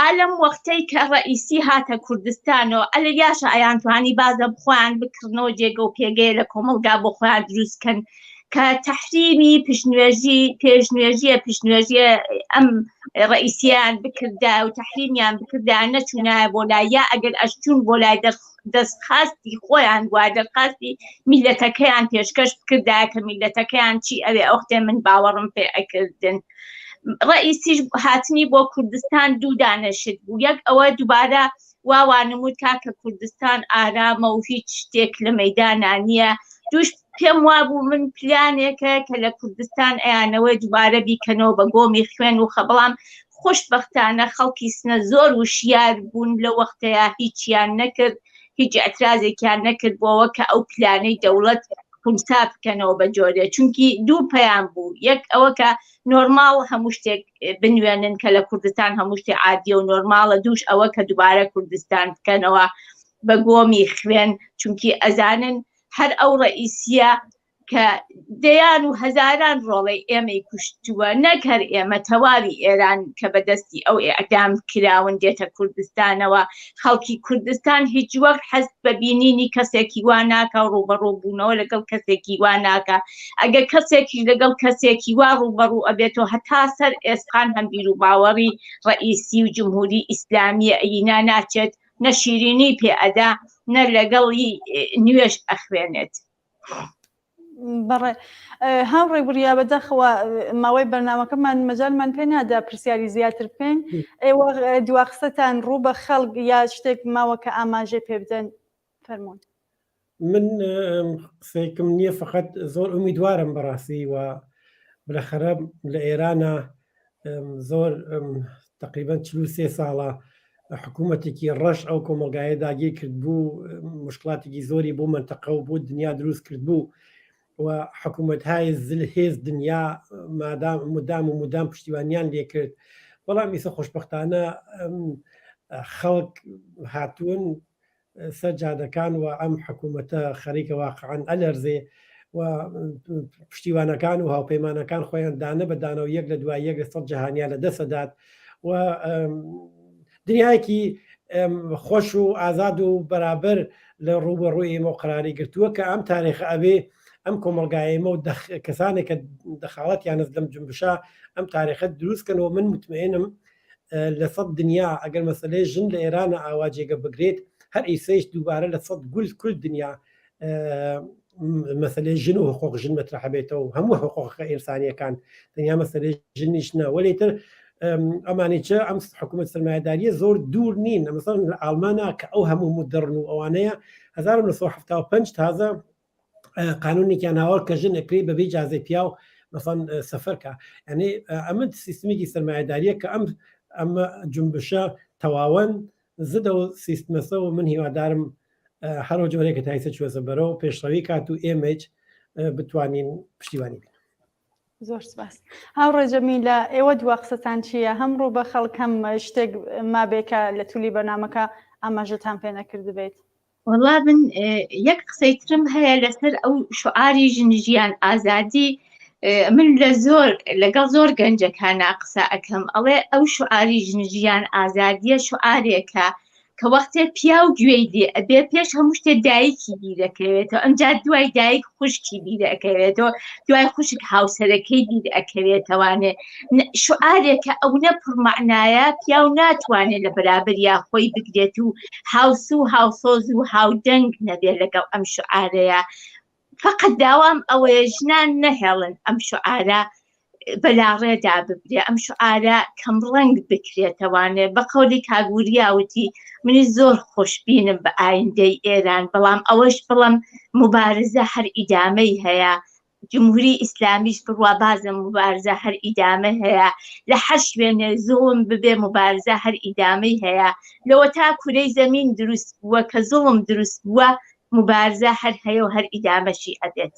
ئالەم وەختەی کە ڕئیسی هاتە کوردستانەوە ئەلە یاشە ئەیانتوانی بازە بخۆیان بکردنەوە جێگە و پێگەی لە کۆمەلگا بۆ خۆیان دروستکەن کە تەحریمی پێشنوێژیە ئەم ڕئیسیان بکردا و تەحریمیان بکردا نەچوونایە بۆ لای یا ئەگەر ئەشچوون بۆ لای دەستخاستی خۆیان وای دەرخاستی میلەتەکەیان پێشکەش بکردا کە میلەتەکەیان چی ئەوێ ئەو وەختێ من باوەڕم پێکردن ڕئیسیش هاتنی بۆ کوردستان دوو دانەشت بوو یەک ئەوە دووبارە واوانمود کاکە کوردستان ئارامە و هیچ شتێک لە مەیدانا نییە دووش پێم وابوو من پلانێکە کە لە کوردستان ئەیانەوەی دووبارە بیکەنەوە بە گۆمی خوێن و خەبەڵام خۆشبەختانە خەڵکی سنە زۆر وشیار بوون لە وەختەیە هیچیان نەکرد هیچ ئەترازێکیان نەکرد بۆەوە کە ئەو پلانەی دەوڵەت خونسا بکەنەوە بە جۆرێ چونکی دوو پەیام بوو یەک ئەوە کە نۆرماڵ هەموو شتێک بنوێنن کە لە کوردستان هەموو شتێ عادیە و نۆرماڵە دووش ئەوە کە دووبارە کوردستان بکەنەوە بە گۆمی خوێن چونکی ئەزانن هەر ئەو ڕئیسیە کە دەیان و هەزاران ڕۆڵەی ئێمەی کوشتووە نەک هەر ئێمە تەواوی ئێران کە بەدەستی ئەو ئەقدام کراون دێتە کوردستانەوە خەڵکی کوردستان هیچ وەک حەست بە بینینی کەسێکی وا ناکە و ڕوبەڕووبوونەوە لەگەڵ کەسێکی وا ناکە ئەگەر کەسێکی لەگەڵ کەسێکی وا ڕوبەڕوو ئەبێتەوە هەتا سەر ئێسقان هەمبیر و باوەڕی ڕئیسی و جمهوری ئیسلامیە ئەینا ناچێت نە شیرینی پێ ئەدا نە لەگەڵی نوێش ئەخوێنێت بەڕێ هاوڕێ وریا بەدەخەوە ماوەی بەرنامەکەمان مەجالمان پێ نادا پرسیاری زیاتر بکەین ئێوە دواخستەتان ڕوو بە خەڵک یا شتێک ماوە کە ئاماژێ پێ بدەن فەرموون من قسەیەکم نییە فقط زۆر ئومیدوارم بەڕاستی و بالاخره لە ئێرانە زۆر تقریبا 43 ساڵە حکوومەتێکی ڕەش ئەو کۆمەلگایە داگیر کرد بوو مشکلاتێکی زۆری بۆ منتەقە و بۆ دنیا دروست کرد بوو و حکوومەت‌های هێز دنیا مدام و مدام پشتیوانیان لێ کرد بەڵام ئیسە خۆشبەختانە خەڵک هاتوون سەر جادەکان و ئەم حکوومەتە خەریکە واقعاً ئەلەرزێ و پشتیوانەکان و هاوپەیمانەکان خۆیان دانە بەدانەوە یەک لە دوای یەک لە سەد جەهانیان لە دەسەدات و دنیایەکی خۆش و ئازاد و بەرابەر لە ڕوبەڕووی ئێمە و قەراری گرتووە کە ئەم تاریخ ئەبێ ئەم کۆمەلگایەمە و کەسانێک کە دەخاڵەتیانە لەم جنبشە ئەم تاریخەت دروستکەنەوە من متمئنم لە سەد دنیا ئەگەر مەسەلەی ژن لە ئێرانە ئاواجێگە بگرێت هەر ئیسەیش دووبارە لە سەد کول دنیا مەسەلەی ژن و حقوق ژن مەترح بێتەوە و هەموو حقوق ئینسانیەکان دنیا مەسەلەی ژنیش نە وەلێتر ئەمانیچە ئەم حکوومەت سەرمایه‌داریە زۆر دوور نین مەسەڵەن لە ئالمانە کە ئەو هەموو مدڕن و ئەوانەیە 1975 تازە قانونێکیان هاوڵ کە ژن ئەکرێ بەبێ ئیجازەی پیا و مەسەڵەن سەفەرکە یعنی ئەمە سیستمێکی سەرمایه‌داریە کە ئەمە جنبشە تەواوەن زدە و سیستمەسە و من هیوادارم هەرۆ جۆرێکە تایسە چوەسە بەرەوە پێشڕەوی کات و ئێمەج بتوانین پشتیوانی بین. زۆر سپاس. هاوڕێ جەمیلە ئێوە دواقسەتان چییە؟ هەم ڕوو بە خەڵک هەم شتێک مابێکە لە توولی بەرنامەکە ئاماژەتان پێ نەکرد بێت. وەڵا من یەک قسەی ترم هەیە لەسەر ئەو شعاری ژنژیان ئازادی من لەگەڵ زۆر گەنجەکانە قسە ئەەکەم ئەڵێ ئەو شعاری ژنژیان ئازادیە شعارێکە کە وەختێ پیا و گوێی دێ ئەبێ پێش هەموو شتێ دایکی بیرەکەوێتەوە ئەمجا دوای دایک خوشکی بیرەکەوێتەوە دوای خوشک هاوسەرەکەی بیرەکەوێتەوانێ شعارێکە ئەو نەپڕمەعنایە پیا و ناتوانێت لە بەرابەریا خۆی بگرێت و هاوس و هاوسۆز و هاودەنگ نەبێت لەگەڵ ئەم شعارەیە فقط داوام ئەوەیە ژنان نەهێڵن ئەم شعارە بەلاڕێدا ببرێ ئەم شعارە کەمڕەنگ بکرێتەوانێ بە قەولی کاگوریاوتی منی زۆر خۆشببینم بە ئایندەی ئێران بەڵام ئەوەش بڵم مبارزە هەر ئیدامەی هەیە جمهوری ئیسلامیش بڕوا بازم مبارزە هەر ئیدامە هەیە لە هەر شوێنێ زوڵم ببێ مبارزە هەر ئیدامەی هەیە لەوە تا کورەی زەمین دروست بووە کە زوڵم دروست بووە مبارزە هەر هەیە و هەر ئیدامەشی ئەبێت.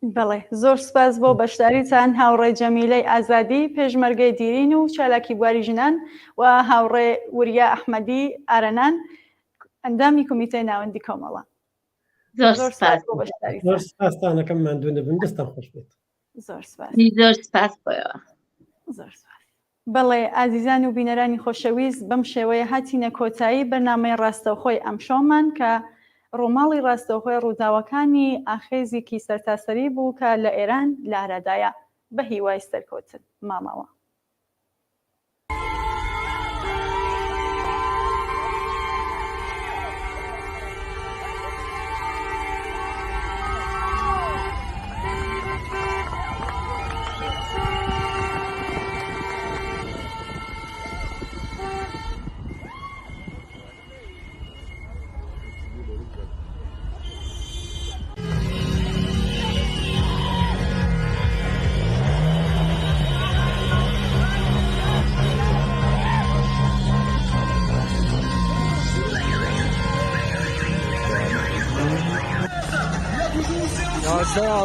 بەڵێ زۆر سپاس بۆ بەشداریتان هاوڕێ جەمیلەی ئازادی پێشمەرگەی دیرین و چالاکی بواری ژنان و هاوڕێ وریا ئەحمەدی ئارەنان ئەندامی کۆمیتەی ناوەندی کۆمەڵە. زۆر سپاس بۆ بەشداریتان. زۆر سپاستانەکەم ماندوو نەبن دەستان خۆش بێت. زۆر سپاس. زۆر سپاس بۆیەوە. زۆر سپاس. بەڵێ ئازیزان و بینەرانی خۆشەویست بەم شێوەیە هاتینە کۆتایی بەرنامەی ڕاستەوخۆی ئەم شۆمان کە ڕۆماڵی ڕاستەوخۆی ڕووداوەکانی ئاخێزێکی سەرتاسەری بوو کە لە ئێران لارەدایە بە هیوای سەرکەوتن مامەوە.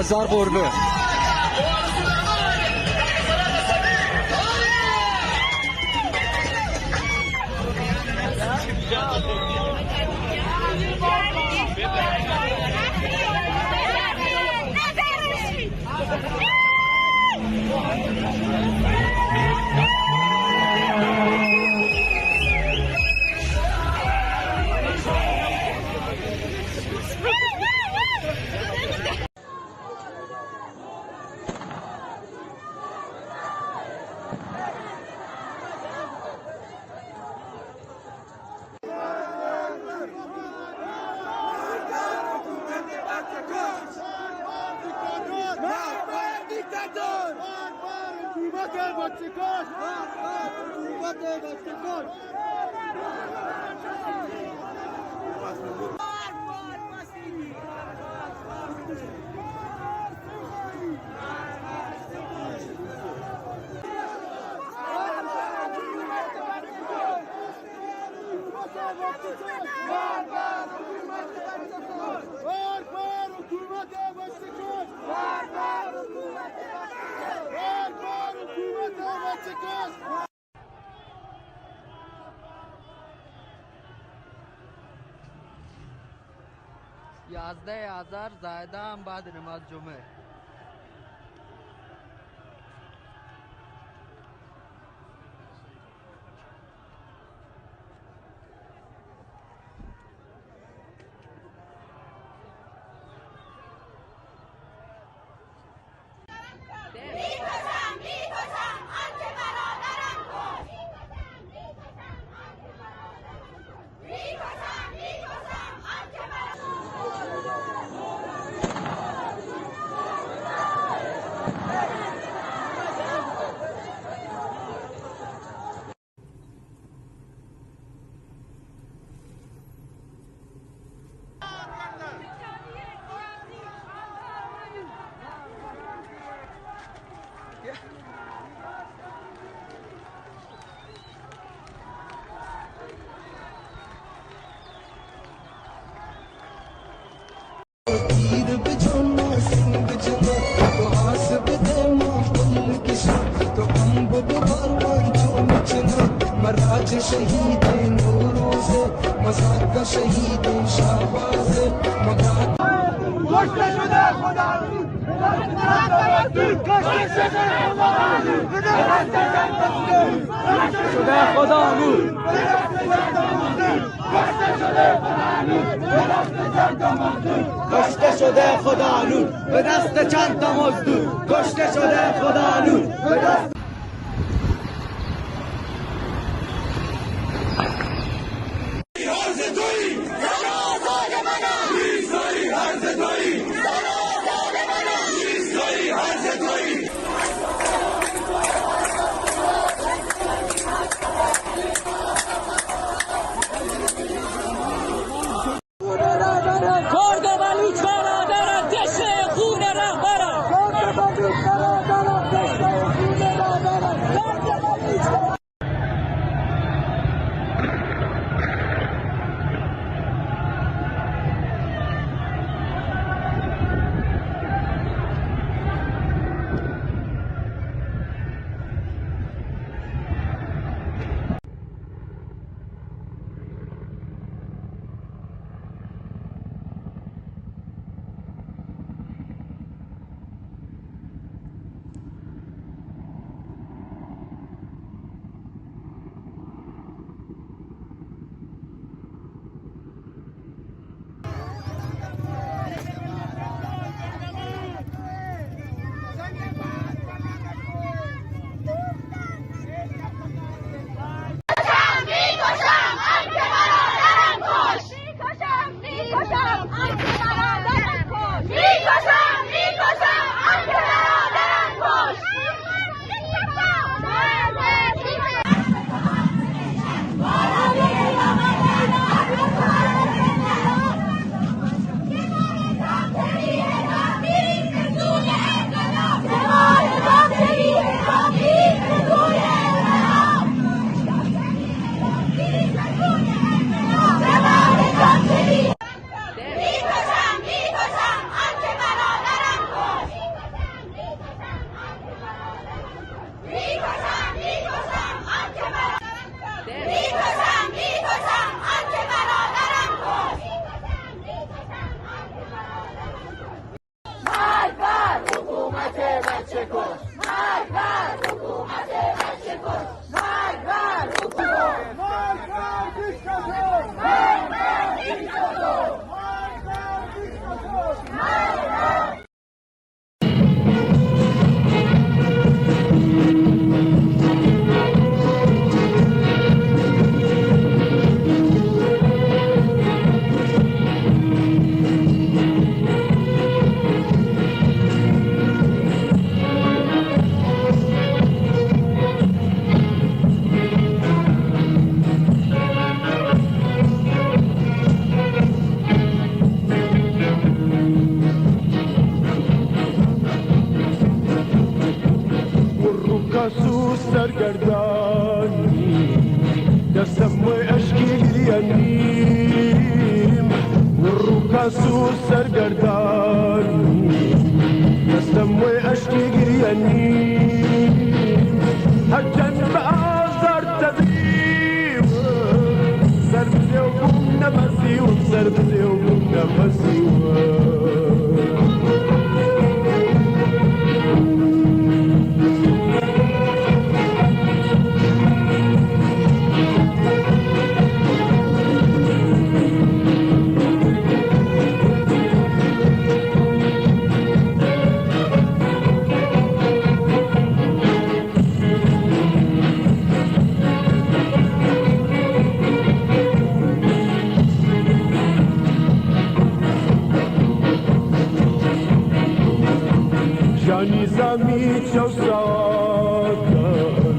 آذر قربه یازده آذر زایده هم بعد نماز جمعه. شهید نوروز مزار شهید شهباز کشته شده خدا کشته شده خدا نور به دست چند تا مزدور کشته شده خدا نور به دست والركاس سرگردانی دستم و اشکی گریانیم والركاس سرگردانی دستم و اشکی گریانیم هرچند به آزار تدریم سر بده و بوم نفسی و سر بده و بوم نفسی نظامی چو ساکن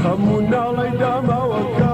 خمون ناڵی داماوەکە